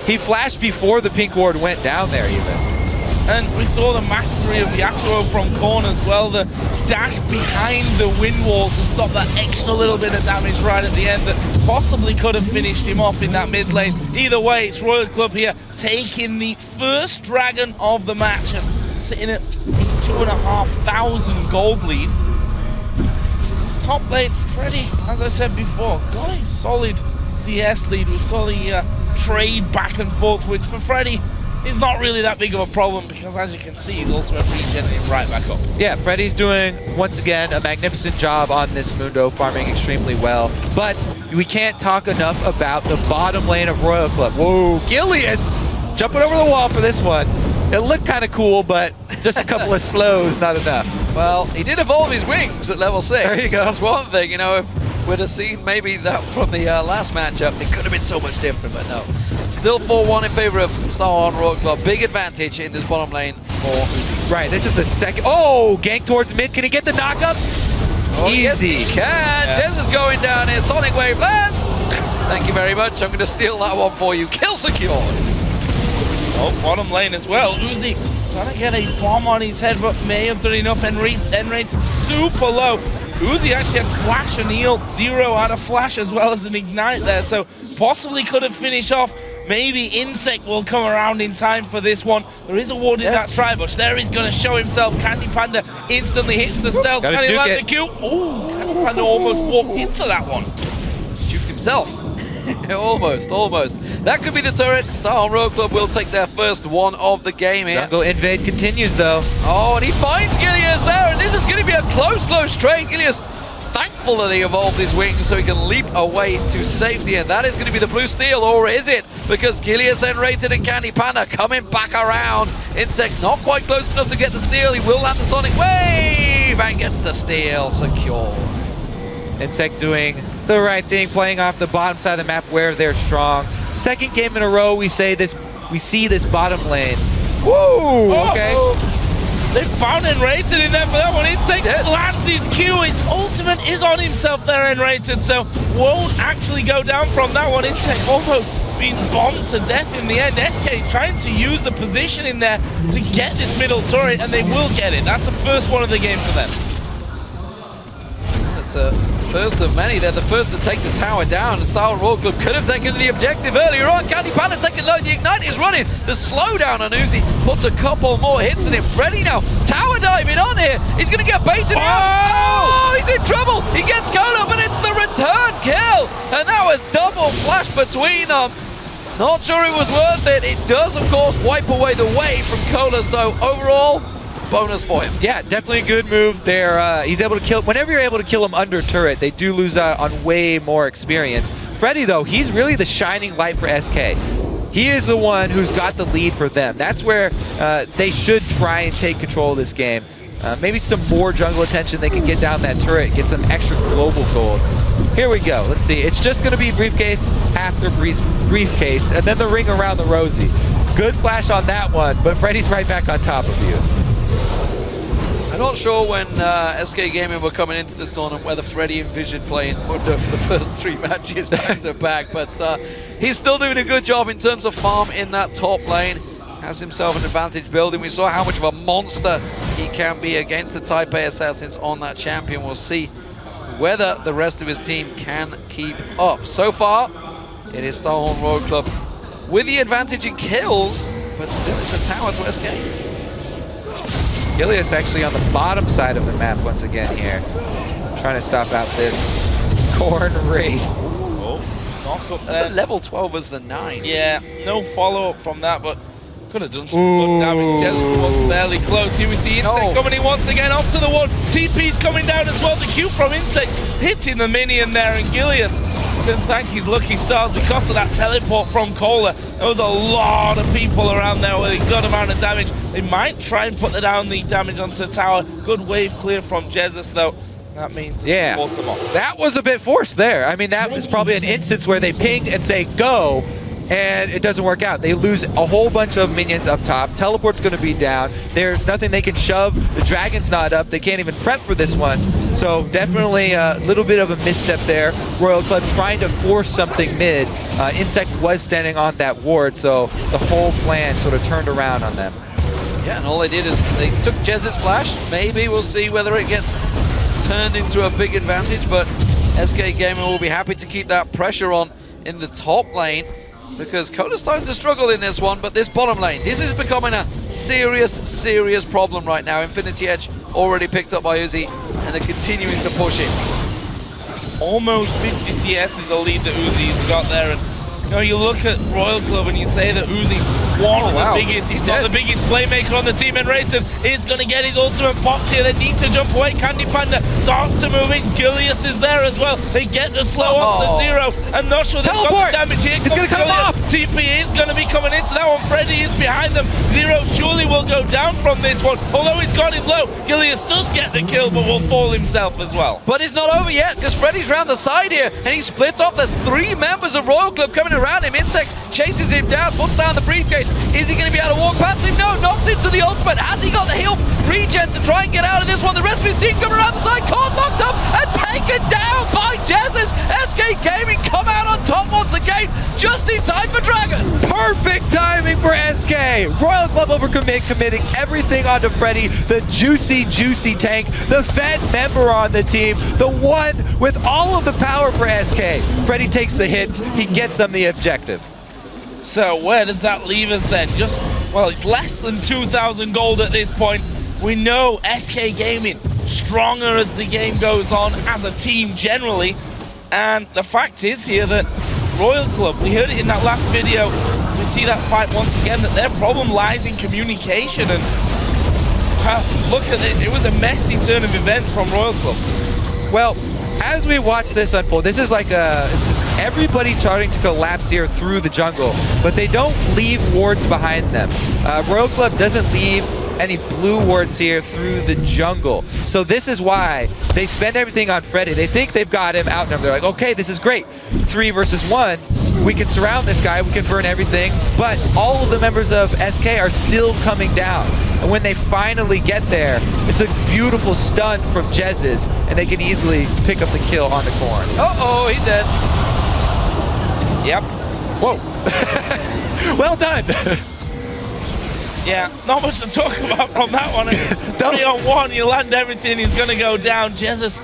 He flashed before the pink ward went down there even. And we saw the mastery of Yasuo from Korn as well, the dash behind the wind wall to stop that extra little bit of damage right at the end that possibly could have finished him off in that mid lane. Either way, it's Royal Club here taking the first Dragon of the match and sitting at a 2,500 gold lead. This top lane, Freddy, as I said before, got a solid CS lead. We saw the trade back and forth, which for Freddy is not really that big of a problem because, as you can see, his ultimate regenerating him right back up. Yeah, Freddy's doing, once again, a magnificent job on this Mundo, farming extremely well. But we can't talk enough about the bottom lane of Royal Club. Whoa, Gilius jumping over the wall for this one. It looked kind of cool, but just a couple of slows, not enough. Well, he did evolve his wings at level 6. There you go. That's one thing, you know, if we'd have seen maybe that from the last matchup, it could have been so much different, but no. Still 4-1 in favor of Starhorn Royal Club. Big advantage in this bottom lane for Uzi. Right, this is the second. Oh, gank towards mid. Can he get the knockup? Oh, easy. Yes, he can. Jesiz is going down here. Sonic Wave lands. Thank you very much. I'm going to steal that one for you. Kill secured. Oh, bottom lane as well. Uzi trying to get a bomb on his head, but may have done enough. nRated super low. Uzi actually had flash and heal. Zero had a flash as well as an ignite there, so possibly could have finished off. Maybe InSec will come around in time for this one. There is a ward in that tri-bush. There he's going to show himself. CandyPanda instantly hits the stealth. Can he land the Q? Ooh, CandyPanda almost walked into that one. Juked himself. Almost. That could be the turret. Starhorn Royal Club will take their first one of the game here. Jungle invade continues though. Oh, and he finds Gilius there, and this is going to be a close trade. Gilius, thankful that he evolved his wings so he can leap away to safety, and that is going to be the blue steal, or is it? Because Gilius, nRated, and CandyPanda coming back around. InSec not quite close enough to get the steal. He will land the Sonic Wave and gets the steal secured. InSec doing the right thing, playing off the bottom side of the map where they're strong. Second game in a row we see this bottom lane. Woo! Okay. They found nRated in there for that one. InSec lands his Q. His ultimate is on himself there, nRated, so won't actually go down from that one. InSec almost being bombed to death in the end. SK trying to use the position in there to get this middle turret, and they will get it. That's the first one of the game for them. That's a first of many. They're the first to take the tower down. And Starhorn Royal Club could have taken the objective earlier on. CandyPanda taking low. The Ignite is running. The slowdown on Uzi puts a couple more hits in him. Freddy now tower diving on here. He's going to get baited out. Oh, he's in trouble. He gets Cola, but it's the return kill. And that was double flash between them. Not sure it was worth it. It does, of course, wipe away the wave from Cola. So overall, bonus for him. Yeah, definitely a good move there. He's able to kill. Whenever you're able to kill him under turret, they do lose out on way more experience. Freddy, though, he's really the shining light for SK. He is the one who's got the lead for them. That's where they should try and take control of this game. Maybe some more jungle attention. They can get down that turret, get some extra global gold. Here we go. Let's see. It's just going to be briefcase after briefcase, and then the ring around the rosy. Good flash on that one, but Freddy's right back on top of you. I'm not sure when SK Gaming were coming into this tournament whether Freddy envisioned playing Mundo for the first 3 matches back to back, but he's still doing a good job in terms of farm in that top lane. Has himself an advantage building. We saw how much of a monster he can be against the Type A assassins on that champion. We'll see whether the rest of his team can keep up. So far, it is Starhorn Royal Club with the advantage in kills, but still it's a tower to SK. Gilius actually on the bottom side of the map once again here. Trying to stop out this Corn Wraith. Oh, knock up there. That's a level 12 as the 9. Yeah, no follow-up from that, but Could have done some good damage. Jesiz was fairly close. Here we see InSec coming in once again up to the one. TP's coming down as well. The Q from InSec hitting the minion there, and Gilius can thank his lucky stars because of that teleport from Kohler. There was a lot of people around there with a good amount of damage. They might try and put down the damage onto the tower. Good wave clear from Jesiz though. That means they force them off. That was a bit forced there. I mean, that was probably an instance where they ping and say go, and it doesn't work out. They lose a whole bunch of minions up top. Teleport's going to be down. There's nothing they can shove. The dragon's not up. They can't even prep for this one. So definitely a little bit of a misstep there. Royal Club trying to force something mid. InSec was standing on that ward, so the whole plan sort of turned around on them. Yeah, and all they did is they took Jez's flash. Maybe we'll see whether it gets turned into a big advantage, but SK Gaming will be happy to keep that pressure on in the top lane, because Kohler's starting to struggle in this one, but this bottom lane, this is becoming a serious problem right now. Infinity Edge already picked up by Uzi, and they're continuing to push it. Almost 50 CS is a lead that Uzi's got there, and you know, you look at Royal Club and you say that Uzi, one of the biggest, he's not the biggest playmaker on the team, and nRated is going to get his ultimate pops here. They need to jump away. CandyPanda starts to move in. Gilius is there as well. They get the slow up to 0, and not sure they've got the damage here. It's going to come off. TP is going to be coming into that one. Freddy is behind them. Zero surely will go down from this one, although he's got it low. Gilius does get the kill, but will fall himself as well. But it's not over yet, because Freddy's round the side here, and he splits off. There's 3 members of Royal Club coming around him. InSec chases him down, puts down the briefcase. Is he going to be able to walk past him? No, knocks into the ultimate. Has he got the heal regen to try and get out of this one? The rest of his team coming around the side, caught locked up and taken down by Jesiz. SK Gaming come out on top once again, just in time for Dragon. Perfect timing for SK. Royal Club overcommit, committing everything onto Freddy, the juicy tank, the Fed member on the team, the one with all of the power for SK. Freddy takes the hits, he gets them the objective. So where does that leave us then? Just, well, it's less than 2,000 gold at this point. We know SK Gaming stronger as the game goes on as a team generally. And the fact is here that Royal Club, we heard it in that last video, as we see that fight once again, that their problem lies in communication. And look at it, it was a messy turn of events from Royal Club. Well, as we watch this unfold, this is like everybody trying to collapse here through the jungle, but they don't leave wards behind them. Royal Club doesn't leave any blue wards here through the jungle. So this is why they spend everything on Freddy. They think they've got him outnumbered. They're like, okay, this is great. 3 versus 1. We can surround this guy, we can burn everything, but all of the members of SK are still coming down. And when they finally get there, it's a beautiful stun from Jesiz, and they can easily pick up the kill on the corn. Uh-oh, he's dead. Yep. Whoa. Well done. Yeah, not much to talk about from that one. 3-on-1, you land everything, he's going to go down. Jesiz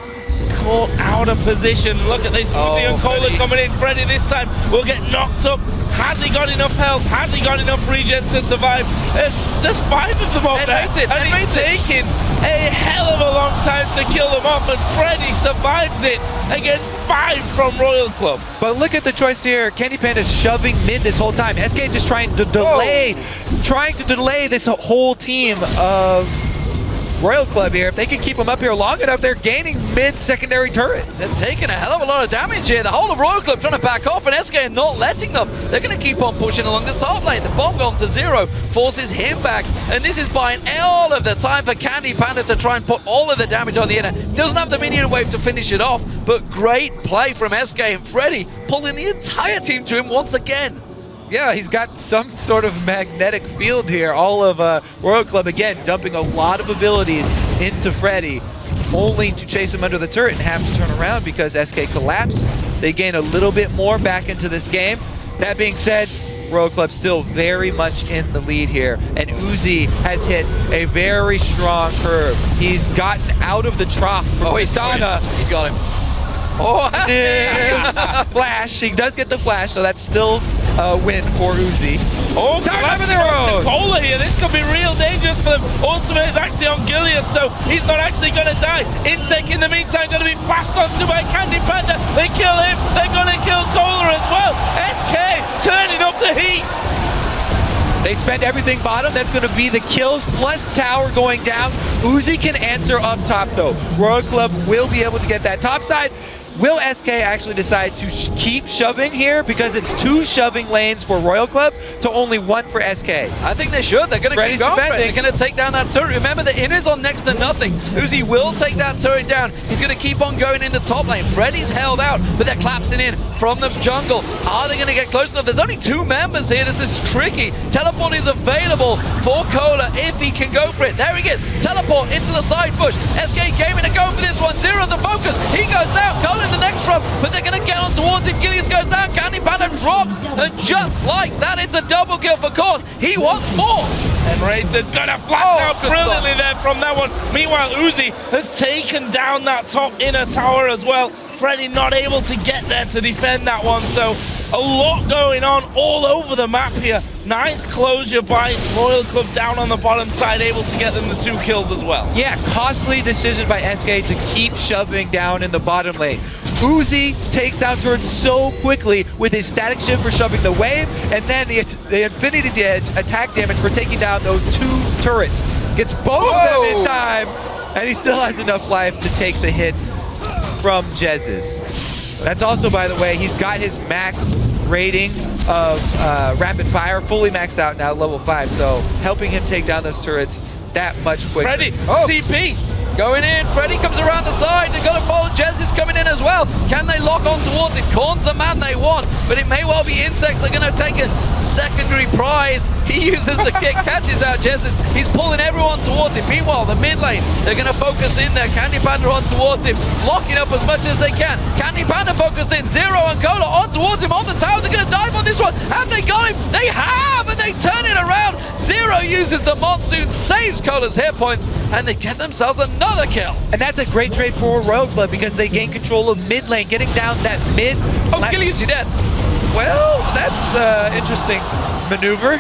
caught out of position. Look at this, Uzi and Kohler coming in. Freddy this time will get knocked up. Has he got enough health? Has he got enough regen to survive? There's 5 of them up there, and it's taking a hell of a long time to kill them off, and Freddy survives it against 5 from Royal Club. But look at the choice here. CandyPanda is shoving mid this whole time. SK just trying to delay this whole team of Royal Club here. If they can keep them up here long enough, they're gaining mid-secondary turret. They're taking a hell of a lot of damage here. The whole of Royal Club trying to back off, and SK not letting them. They're going to keep on pushing along the top lane. The bomb gone to 0 forces him back, and this is buying all of the time for CandyPanda to try and put all of the damage on the inner. He doesn't have the minion wave to finish it off, but great play from SK, and Freddy pulling the entire team to him once again. Yeah, he's got some sort of magnetic field here. All of Royal Club, again, dumping a lot of abilities into Freddy, only to chase him under the turret and have to turn around because SK collapsed. They gain a little bit more back into this game. That being said, Royal Club still very much in the lead here, and Uzi has hit a very strong curve. He's gotten out of the trough from Tristana. He got him. Oh, flash. He does get the flash, so that's still a win for Uzi. Oh, Kohler here. This could be real dangerous for them. Ultimate is actually on Gilius, so he's not actually going to die. InSec in the meantime going to be flashed onto by CandyPanda. They kill him. They're going to kill Kohler as well. SK turning up the heat. They spend everything bottom. That's going to be the kills plus tower going down. Uzi can answer up top though. Royal Club will be able to get that top side. Will SK actually decide to keep shoving here because it's 2 shoving lanes for Royal Club to only 1 for SK? I think they should. They're going to keep going for it. They're going to take down that turret. Remember, the In is on next to nothing. Uzi will take that turret down. He's going to keep on going in the top lane. Freddy's held out, but they're collapsing in from the jungle. Are they going to get close enough? There's only 2 members here. This is tricky. Teleport is available for Cola if he can go for it. There he is. Teleport into the side bush. SK Gaming to go for this one. Zero the focus. He goes down. Cola in the next run, but they're going to get on towards him. Gilius goes down. CandyPanda drops, and just like that, it's a double kill for Korn. He wants more. nRated gonna flash out brilliantly there from that one. Meanwhile, Uzi has taken down that top inner tower as well. Freddy not able to get there to defend that one, so a lot going on all over the map here. Nice closure by Royal Club down on the bottom side, able to get them the 2 kills as well. Yeah, costly decision by SK to keep shoving down in the bottom lane. Uzi takes down turrets so quickly with his static shift for shoving the wave, and then the infinity attack damage for taking down those 2 turrets. Gets both of them in time, and he still has enough life to take the hits from Jesiz. That's also, by the way, he's got his max rating of rapid fire fully maxed out now, level 5, so helping him take down those turrets that much quicker. Freddy, TP. Going in, Freddy comes around the side, they've got to follow. Jesiz coming in as well. Can they lock on towards it? Korn's the man they want, but it may well be InSec. They're going to take a secondary prize. He uses the kick, catches out Jesiz. He's pulling everyone towards him. Meanwhile, the mid lane, they're going to focus in there. CandyPanda on towards him, locking up as much as they can. CandyPanda focused in, Zero and Cola on towards him on the tower. They're going to dive on this one. Have they got him? They have, and they turn it around. Zero uses the monsoon, saves Cola's hit points, and they get themselves another kill. And that's a great trade for Royal Club because they gain control of mid lane, getting down that mid. Oh, Gilius, you're dead. Well, that's interesting maneuver.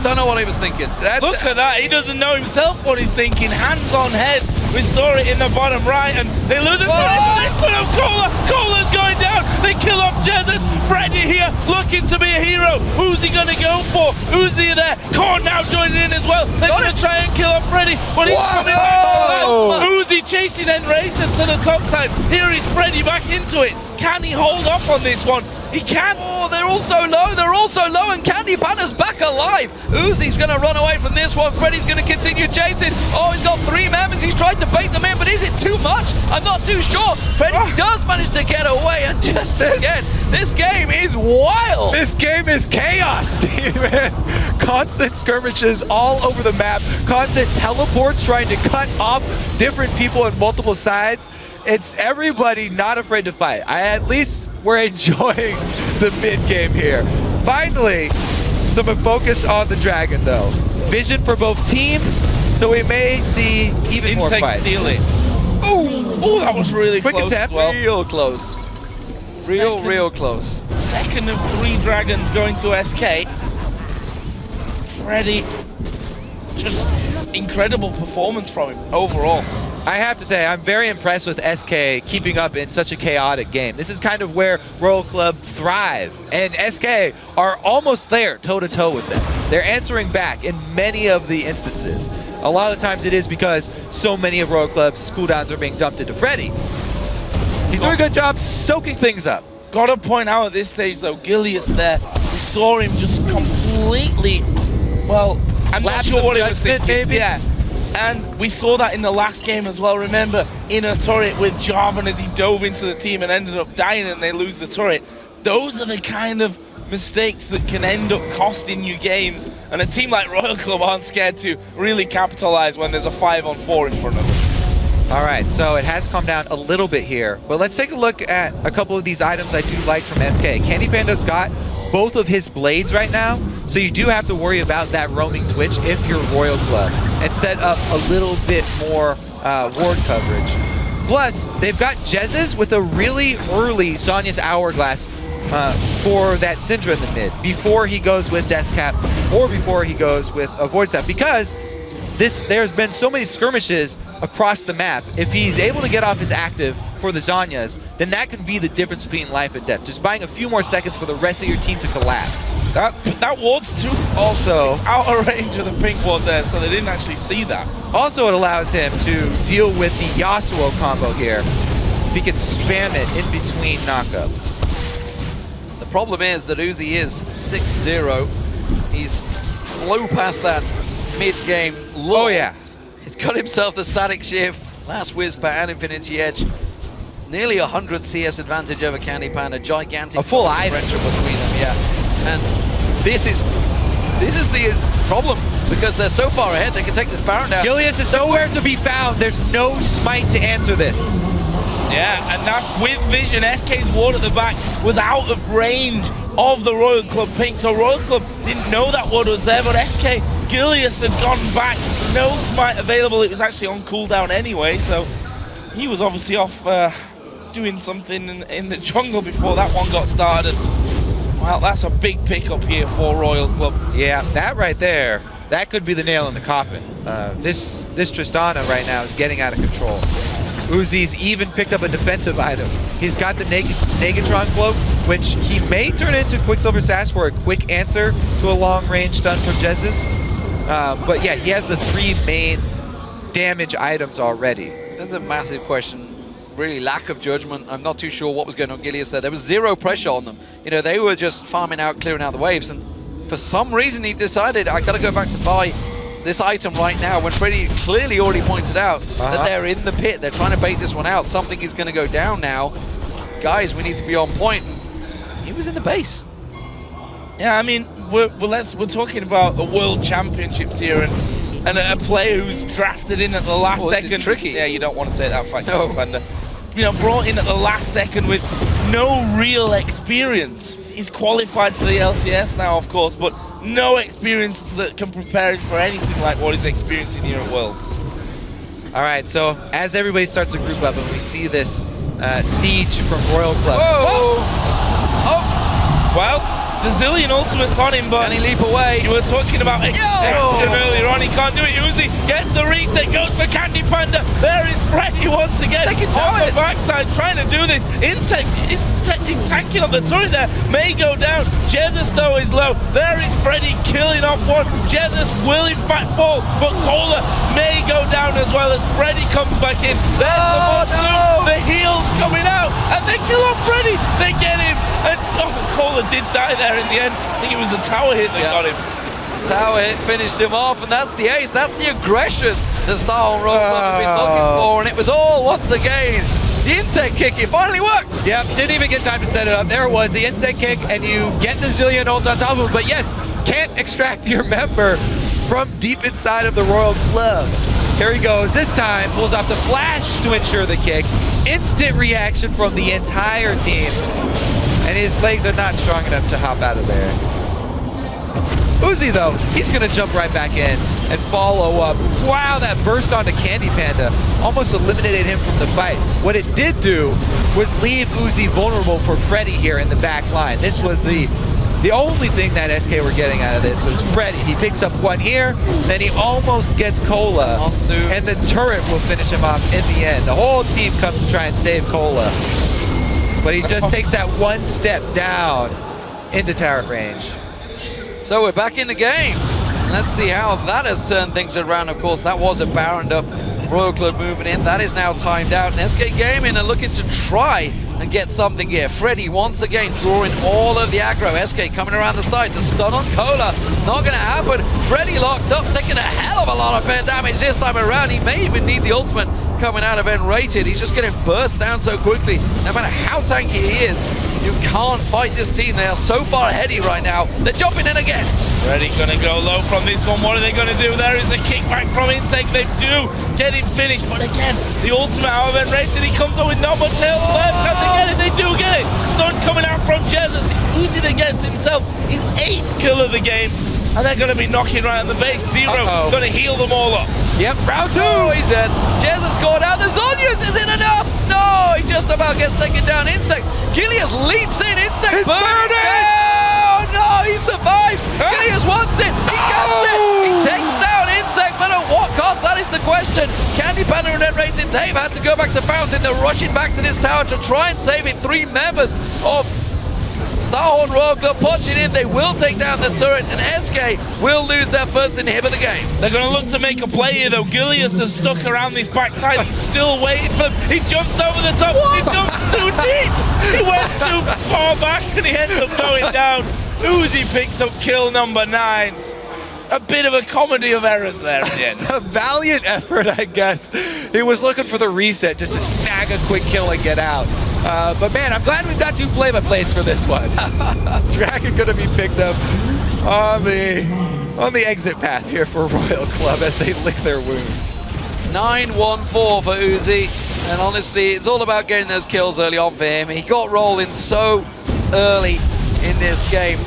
Don't know what he was thinking. Look at that, he doesn't know himself what he's thinking. Hands on head, we saw it in the bottom right, and they lose it. This one of Cola. Cola's going down. They kill off Jesiz. Freddy here, looking to be a hero. Who's he gonna go for? Uzi there. Korn now joining in as well. They're gonna try and kill off Freddy, but he's coming back. Uzi chasing nRated to the top side. Here is Freddy back into it. Can he hold up on this one? He can. Oh, they're all so low. They're all so low, and CandyPanda's back alive. Uzi's going to run away from this one. Freddy's going to continue chasing. Oh, he's got 3 members. He's tried to bait them in, but is it too much? I'm not too sure. Freddy does manage to get away, and just again, this game is wild. This game is chaos, man. Constant skirmishes all over the map. Constant teleports trying to cut off different people on multiple sides. It's everybody not afraid to fight. At least we're enjoying the mid game here. Finally, some focus on the Dragon though. Vision for both teams, so we may see even more fights. Oh, that was really quick close. attempt. Well. Real close. Real close. Second of 3 dragons going to SK. Freddy, just incredible performance from him overall. I have to say, I'm very impressed with SK keeping up in such a chaotic game. This is kind of where Royal Club thrive, and SK are almost there, toe-to-toe with them. They're answering back in many of the instances. A lot of the times it is because so many of Royal Club's cooldowns are being dumped into Freddy. He's doing a good job soaking things up. Gotta point out at this stage though, Gilius there, we saw him just completely, well, I'm not sure what he was thinking. Maybe? Yeah. And we saw that in the last game as well. Remember, in a turret with Jarvan as he dove into the team and ended up dying and they lose the turret. Those are the kind of mistakes that can end up costing you games. And a team like Royal Club aren't scared to really capitalize when there's a 5-on-4 in front of them. All right, so it has calmed down a little bit here. But let's take a look at a couple of these items I do like from SK. CandyPanda's got both of his blades right now, so you do have to worry about that roaming Twitch if you're Royal Club and set up a little bit more ward coverage. Plus, they've got Jesiz with a really early Sonya's Hourglass for that Syndra in the mid, before he goes with Death Cap or before he goes with a Void Step, because there's been so many skirmishes across the map. If he's able to get off his active for the Zhonyas, then that can be the difference between life and death. Just buying a few more seconds for the rest of your team to collapse. That ward's too. Also, it's out of range of the pink ward there, so they didn't actually see that. Also, it allows him to deal with the Yasuo combo here. He can spam it in between knockups. The problem is that Uzi is 6-0. He's low past that mid-game low. Oh yeah. He's got himself the static shift, last whisper and Infinity Edge. Nearly 100 CS advantage over CandyPanda. Gigantic. A full differential between them, yeah. And this is the problem because they're so far ahead. They can take this Baron down. Gilius is nowhere to be found. There's no smite to answer this. Yeah, and that's with vision. SK's ward at the back was out of range of the Royal Club pink, so Royal Club didn't know that ward was there, but SK Gilius had gone back. No smite available. It was actually on cooldown anyway, so he was obviously off doing something in the jungle before that one got started. Well, that's a big pickup here for Royal Club. Yeah, that right there, that could be the nail in the coffin. This Tristana right now is getting out of control. Uzi's even picked up a defensive item. He's got the Negatron Cloak, which he may turn into Quicksilver Sash for a quick answer to a long-range stun from Jesiz. But yeah, he has the 3 main damage items already. That's a massive question. Really, lack of judgment. I'm not too sure what was going on Gilius there. There was zero pressure on them. You know, they were just farming out, clearing out the waves, and for some reason he decided, I got to go back to buy this item right now, when Freddy clearly already pointed out that they're in the pit. They're trying to bait this one out. Something is going to go down now. Guys, we need to be on point. He was in the base. Yeah, I mean, we're talking about the World Championships here, and a player who's drafted in at the last second. This is tricky. Yeah, you don't want to say that fact, CandyPanda. You know, brought in at the last second with no real experience. He's qualified for the LCS now, of course, but no experience that can prepare him for anything like what he's experiencing here at Worlds. All right, so as everybody starts to group up and we see this siege from Royal Club. Whoa! Oh! Well, the Zillion ultimate's on him, but... Can he leap away? You were talking about extension earlier on. He can't do it. Uzi gets the reset, goes for CandyPanda. There is Freddy once again. They can on the backside, trying to do this. InSec, he's tanking on the turret there. May go down. Jesiz, though, is low. There is Freddy killing off one. Jesiz will, in fact, fall, but Cola may go down as well as Freddy comes back in. There's the heal's coming out, and they kill off Freddy. They get him, and Cola did die there in the end. I think it was the tower hit that got him. Tower hit finished him off, and that's the ace. That's the aggression that Star Royal Club have been looking for, and it was all, once again, the InSec kick. It finally worked. Yep, didn't even get time to set it up. There it was, the InSec kick, and you get the Zillion ult on top of him, but yes, can't extract your member from deep inside of the Royal Club. Here he goes, this time pulls off the flash to ensure the kick. Instant reaction from the entire team. And his legs are not strong enough to hop out of there. Uzi, though, he's going to jump right back in and follow up. Wow, that burst onto CandyPanda almost eliminated him from the fight. What it did do was leave Uzi vulnerable for Freddy here in the back line. This was the only thing that SK were getting out of this was Freddy. He picks up one here, then he almost gets Cola, and the turret will finish him off in the end. The whole team comes to try and save Cola. But he just takes that one step down into turret range. So we're back in the game. Let's see how that has turned things around. Of course, that was a Baroned up Royal Club moving in. That is now timed out. And SK Gaming are looking to try and get something here. Freddy once again drawing all of the aggro. SK coming around the side. The stun on Cola, not going to happen. Freddy locked up, taking a hell of a lot of fair damage this time around. He may even need the ultimate coming out of nRated. He's just getting burst down so quickly. No matter how tanky he is, you can't fight this team. They are so far aheady right now. They're jumping in again. Freddy gonna go low from this one. What are they gonna do? There is the kickback from InSec. They do get him finished, but again, the ultimate out of nRated. He comes up with not much health left. Can they get it? They do get it. Stun coming out from Jesiz. It's Uzi that gets himself his 8th kill of the game. And they're going to be knocking right on the base. Zero going to heal them all up. Yep, round 2. Oh, he's dead. Jesiz scored out. The Zhonyas isn't enough. No, he just about gets taken down. InSec. Gilius leaps in. InSec burning. Oh, no, he survives. Gilius wants it. He gets it. He takes down InSec, but at what cost? That is the question. CandyPanda and nRated, they've had to go back to Fountain. They're rushing back to this tower to try and save it. 3 members of Starhorn Royal Club pushing in. They will take down the turret, and SK will lose their first inhib of the game. They're going to look to make a play here, though. Gilius has stuck around this backside. He's still waiting for them. He jumps over the top. He jumps too deep. He went too far back, and he ended up going down. Uzi picks up kill number 9. A bit of a comedy of errors there at the end. A valiant effort, I guess. He was looking for the reset just to snag a quick kill and get out. But man, I'm glad we've got 2 play-by-plays for this one. Dragon gonna be picked up on the exit path here for Royal Club as they lick their wounds. 9-1-4 for Uzi, and honestly, it's all about getting those kills early on for him. He got rolling so early in this game.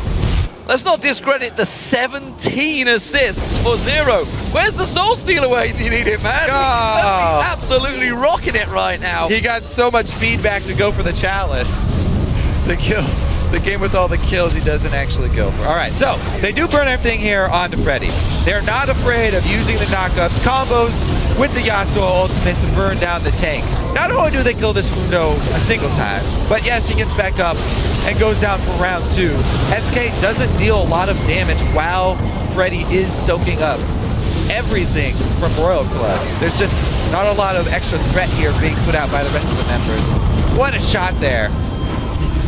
Let's not discredit the 17 assists for Zero. Where's the Soul Stealer where you need it, man? Oh. Absolutely rocking it right now. He got so much feedback to go for the Chalice. The kill. The game with all the kills he doesn't actually go for. All right, so they do burn everything here onto Freddy. They're not afraid of using the knockups, combos with the Yasuo ultimate to burn down the tank. Not only do they kill this Mundo a single time, but yes, he gets back up and goes down for round 2. SK doesn't deal a lot of damage while Freddy is soaking up everything from Royal Club. There's just not a lot of extra threat here being put out by the rest of the members. What a shot there.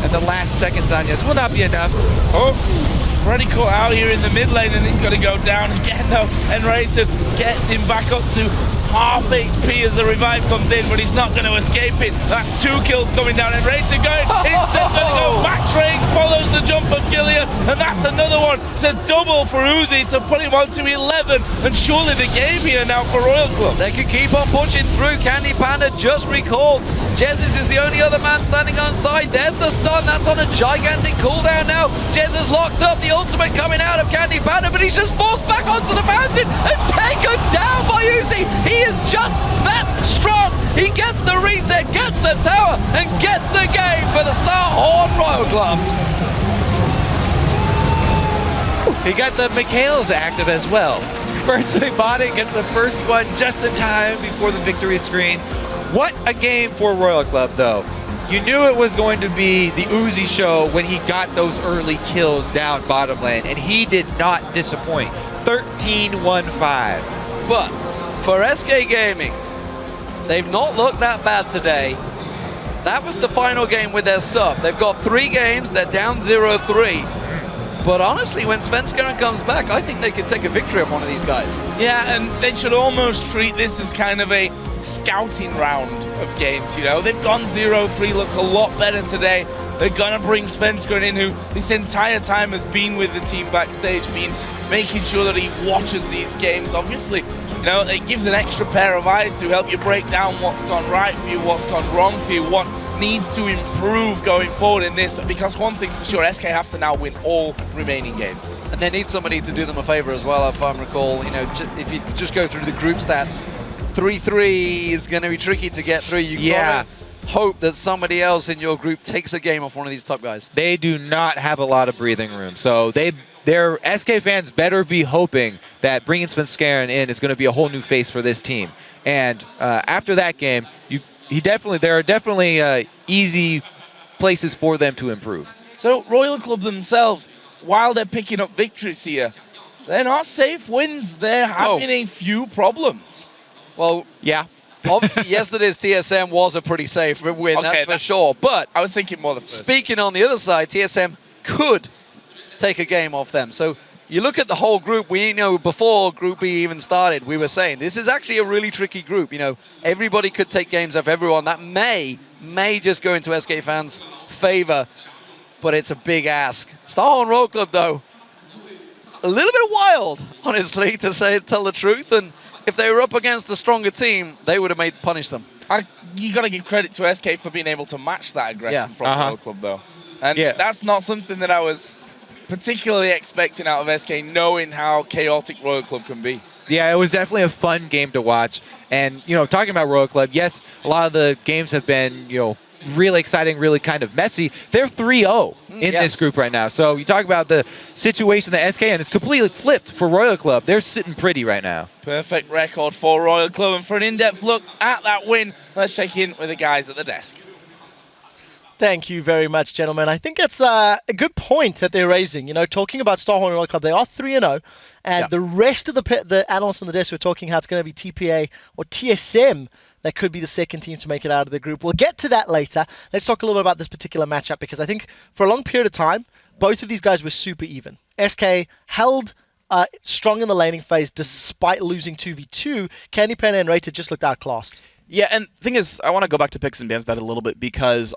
And the last seconds on Yes will not be enough. Oh, Freddy caught out here in the mid lane, and he's got to go down again though. nRated gets him back up to half HP as the revive comes in, but he's not going to escape it. That's 2 kills coming down, nRated going. InSec going to go back range, follows the jump of Gilius, and that's another one. It's a double for Uzi to put him on to 11, and surely the game here now for Royal Club. They can keep on pushing through. CandyPanda just recalled. Jesiz is the only other man standing on side. There's the stun. That's on a gigantic cooldown now. Jesiz locked up. The ultimate coming out of CandyPanda, but he's just forced back onto the mountain and taken down by Uzi. He is just that strong. He gets the reset, gets the tower, and gets the game for the Starhorn Royal Club. He got the Mikhail's active as well. Firstly, Botting gets the first one just in time before the victory screen. What a game for Royal Club, though. You knew it was going to be the Uzi show when he got those early kills down bottom lane, and he did not disappoint. 13-1-5. But for SK Gaming, they've not looked that bad today. That was the final game with their sub. They've got 3 games, they're down 0-3. But honestly, when Svenskeren comes back, I think they could take a victory off one of these guys. Yeah, and they should almost treat this as kind of a scouting round of games, you know? They've gone 0-3, looked a lot better today. They're gonna bring Svenskeren in, who this entire time has been with the team backstage, making sure that he watches these games. Obviously, you know, it gives an extra pair of eyes to help you break down what's gone right for you, what's gone wrong for you, what needs to improve going forward in this, because one thing's for sure, SK have to now win all remaining games. And they need somebody to do them a favor as well, if I recall. You know, if you just go through the group stats, 3-3 is going to be tricky to get through. You gotta hope that somebody else in your group takes a game off one of these top guys. They do not have a lot of breathing room, so their SK fans better be hoping that bringing Svenskeren in is going to be a whole new face for this team. And after that game, there are definitely easy places for them to improve. So Royal Club themselves, while they're picking up victories here, they're not safe wins. They're having a few problems. Well, yeah. Obviously, yesterday's TSM was a pretty safe win, that's for sure. But I was thinking more the first. Speaking on the other side, TSM could take a game off them. So you look at the whole group. We know before Group B even started, we were saying this is actually a really tricky group. You know, everybody could take games off everyone. That may just go into SK fans' favor, but it's a big ask. Starhorn Royal Club, though, a little bit wild, honestly, to tell the truth. And if they were up against a stronger team, they would have punished them. You got to give credit to SK for being able to match that aggression from Royal Club, though. And that's not something that I was particularly expecting out of SK, knowing how chaotic Royal Club can be. Yeah, it was definitely a fun game to watch. And, you know, talking about Royal Club, yes, a lot of the games have been, you know, really exciting, really kind of messy. They're 3-0 in this group right now. So you talk about the situation that SK, and it's completely flipped for Royal Club. They're sitting pretty right now. Perfect record for Royal Club. And for an in-depth look at that win, let's check in with the guys at the desk. Thank you very much, gentlemen. I think it's a good point that they're raising. You know, talking about Starhorn Royal Club, they are 3-0, and the rest of the analysts on the desk were talking how it's going to be TPA or TSM that could be the second team to make it out of the group. We'll get to that later. Let's talk a little bit about this particular matchup, because I think for a long period of time, both of these guys were super even. SK held strong in the laning phase despite losing 2v2. CandyPanda and nRated just looked outclassed. Yeah, and the thing is, I want to go back to picks and bans that a little bit, because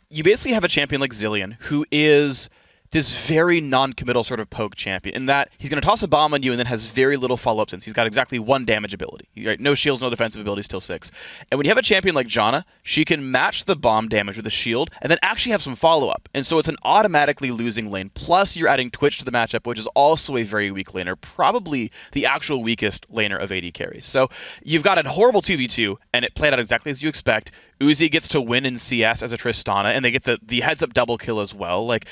you basically have a champion like Zillion, who is this very non-committal sort of poke champion, in that he's going to toss a bomb on you and then has very little follow-up since he's got exactly 1 damage ability. Right? No shields, no defensive abilities, till 6. And when you have a champion like Janna, she can match the bomb damage with a shield and then actually have some follow-up. And so it's an automatically losing lane. Plus you're adding Twitch to the matchup, which is also a very weak laner, probably the actual weakest laner of AD carries. So you've got a horrible 2v2, and it played out exactly as you expect. Uzi gets to win in CS as a Tristana, and they get the heads-up double kill as well. Like,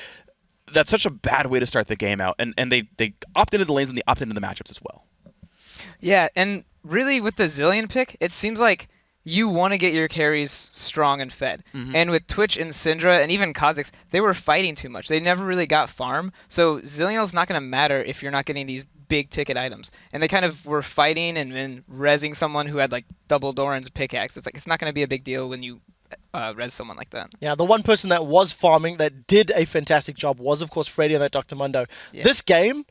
that's such a bad way to start the game out, and they opt into the lanes and they opt into the matchups as well. Yeah, and really with the Zillion pick, it seems like you want to get your carries strong and fed. And with Twitch and Syndra and even Kha'Zix, they were fighting too much. They never really got farm, so Zillion's not going to matter if you're not getting these big ticket items. And they kind of were fighting and rezzing someone who had like double Doran's pickaxe. It's like, it's not going to be a big deal when you res someone like that. Yeah, the one person that was farming that did a fantastic job was, of course, Freddy on that Dr. Mundo. Yeah. This game,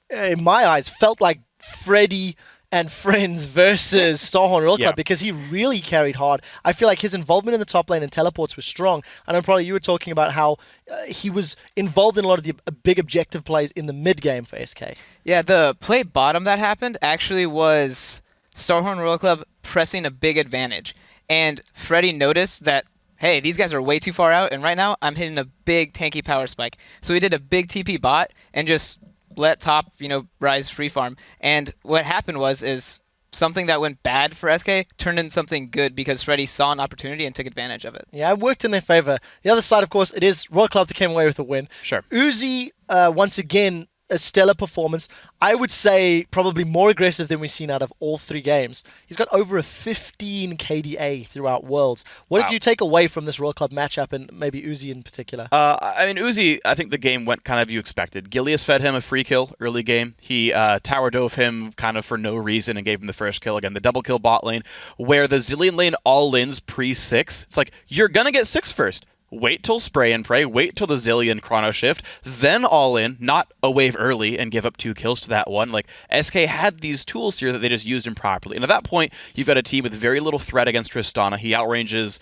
in my eyes, felt like Freddy and friends versus Starhorn Royal Club, because he really carried hard. I feel like his involvement in the top lane and teleports was strong. I know probably you were talking about how he was involved in a lot of the big objective plays in the mid game for SK. Yeah, the play bottom that happened actually was Starhorn Royal Club pressing a big advantage. And Freddy noticed that, hey, these guys are way too far out, and right now I'm hitting a big tanky power spike. So he did a big TP bot and just let top, rise free farm. And what happened is something that went bad for SK turned into something good because Freddy saw an opportunity and took advantage of it. Yeah, it worked in their favor. The other side, of course, it is Royal Club that came away with a win. Sure. Uzi, once again, a stellar performance. I would say probably more aggressive than we've seen out of all 3 games. He's got over a 15 KDA throughout Worlds. What did you take away from this Royal Club matchup, and maybe Uzi in particular? I mean, Uzi, I think the game went kind of you expected. Gilius fed him a free kill early game. He tower dove him kind of for no reason and gave him the first kill. Again, the double kill bot lane, where the Zillion lane all-ins pre-6. It's like, you're going to get 6 first. Wait till spray and pray, wait till the Zillion chrono shift, then all in, not a wave early and give up 2 kills to that one. Like, SK had these tools here that they just used improperly. And at that point, you've got a team with very little threat against Tristana. He outranges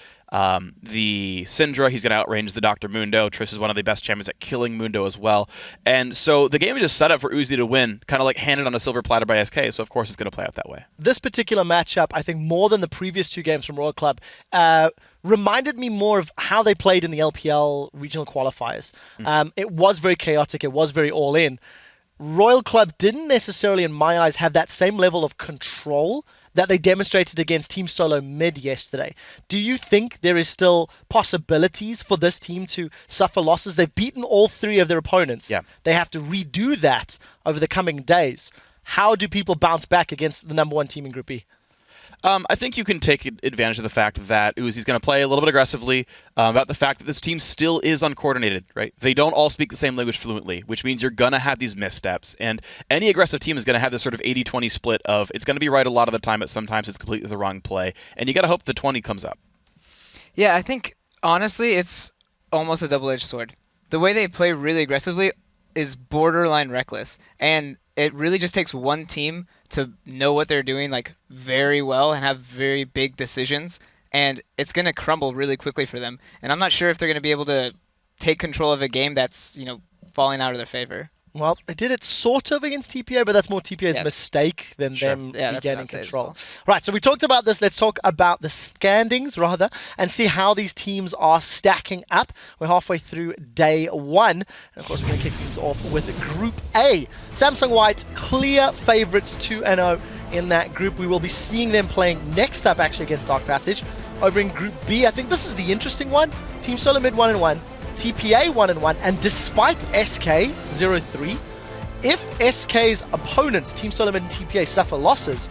the Syndra, he's going to outrange the Dr. Mundo. Triss is one of the best champions at killing Mundo as well. And so the game is just set up for Uzi to win, kind of like handed on a silver platter by SK, so of course it's going to play out that way. This particular matchup, I think more than the previous 2 games from Royal Club, reminded me more of how they played in the LPL regional qualifiers. It was very chaotic, it was very all-in. Royal Club didn't necessarily, in my eyes, have that same level of control that they demonstrated against Team Solo Mid yesterday. Do you think there is still possibilities for this team to suffer losses? They've beaten all 3 of their opponents. Yeah. They have to redo that over the coming days. How do people bounce back against the number 1 team in Group E? I think you can take advantage of the fact that Uzi's going to play a little bit aggressively, about the fact that this team still is uncoordinated, right? They don't all speak the same language fluently, which means you're going to have these missteps. And any aggressive team is going to have this sort of 80-20 split of it's going to be right a lot of the time, but sometimes it's completely the wrong play. And you got to hope the 20 comes up. Yeah, I think, honestly, it's almost a double-edged sword. The way they play really aggressively is borderline reckless. And it really just takes one team to know what they're doing like very well and have very big decisions, and it's going to crumble really quickly for them. And I'm not sure if they're going to be able to take control of a game that's, falling out of their favor. Well, they did it sort of against TPA, but that's more TPA's mistake than them regaining control. Right, so we talked about this. Let's talk about the standings, rather, and see how these teams are stacking up. We're halfway through day 1. And of course, we're going to kick things off with Group A. Samsung White, clear favorites 2-0 in that group. We will be seeing them playing next up, actually, against Dark Passage. over in Group B, I think this is the interesting one. Team Solo Mid 1-1, TPA 1-1, and despite SK 0-3, if SK's opponents, Team Solo Mid and TPA, suffer losses,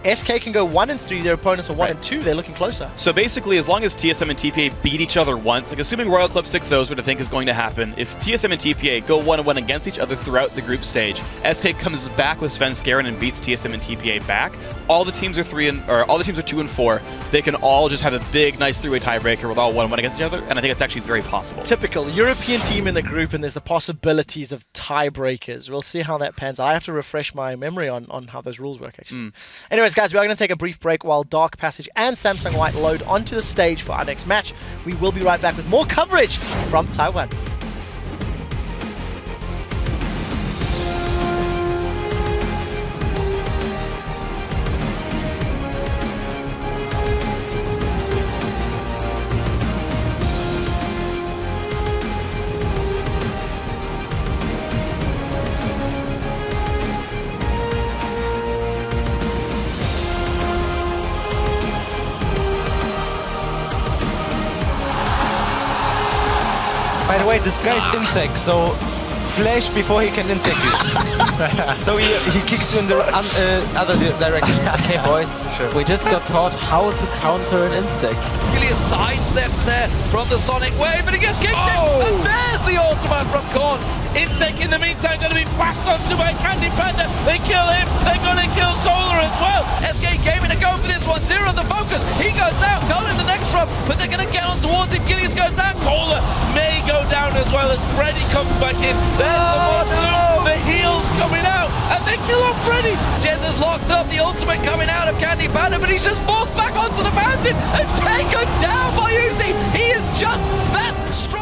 SK can go 1-3, their opponents are 1-2, they're looking closer. So basically, as long as TSM and TPA beat each other once, like assuming Royal Club 6-0 what I think is going to happen, if TSM and TPA go 1-1 against each other throughout the group stage, SK comes back with Svenskeren and beats TSM and TPA back, all the teams are 2 and 4. They can all just have a big, nice three-way tiebreaker with all 1-1 against each other, and I think it's actually very possible. Typical European team in the group, and there's the possibilities of tiebreakers. We'll see how that pans out. I have to refresh my memory on how those rules work, actually. Anyways, guys, we are going to take a brief break while Dark Passage and Samsung White load onto the stage for our next match. We will be right back with more coverage from Taiwan. By the way, this guy is InSec, so flash before he can InSec you. So he kicks you in the other direction. Okay, boys, we just got taught how to counter an InSec. Gilius sidesteps there from the Sonic Wave, but he gets kicked in, and there's the ultimate from Korn. InSec in the meantime going to be flashed onto by CandyPanda. They kill him. They're going to kill Kohler as well. SK gaming to go for this one. Zero the focus. He goes down. Kohler in the next run, but they're going to get on towards him. Gilius goes down. Kohler may go down as well as Freddy comes back in. There's the heels coming out, and they kill off Freddy. Jesiz locked up. The ultimate coming out of CandyPanda, but he's just forced back onto the mountain and taken down by Uzi. He is just that strong.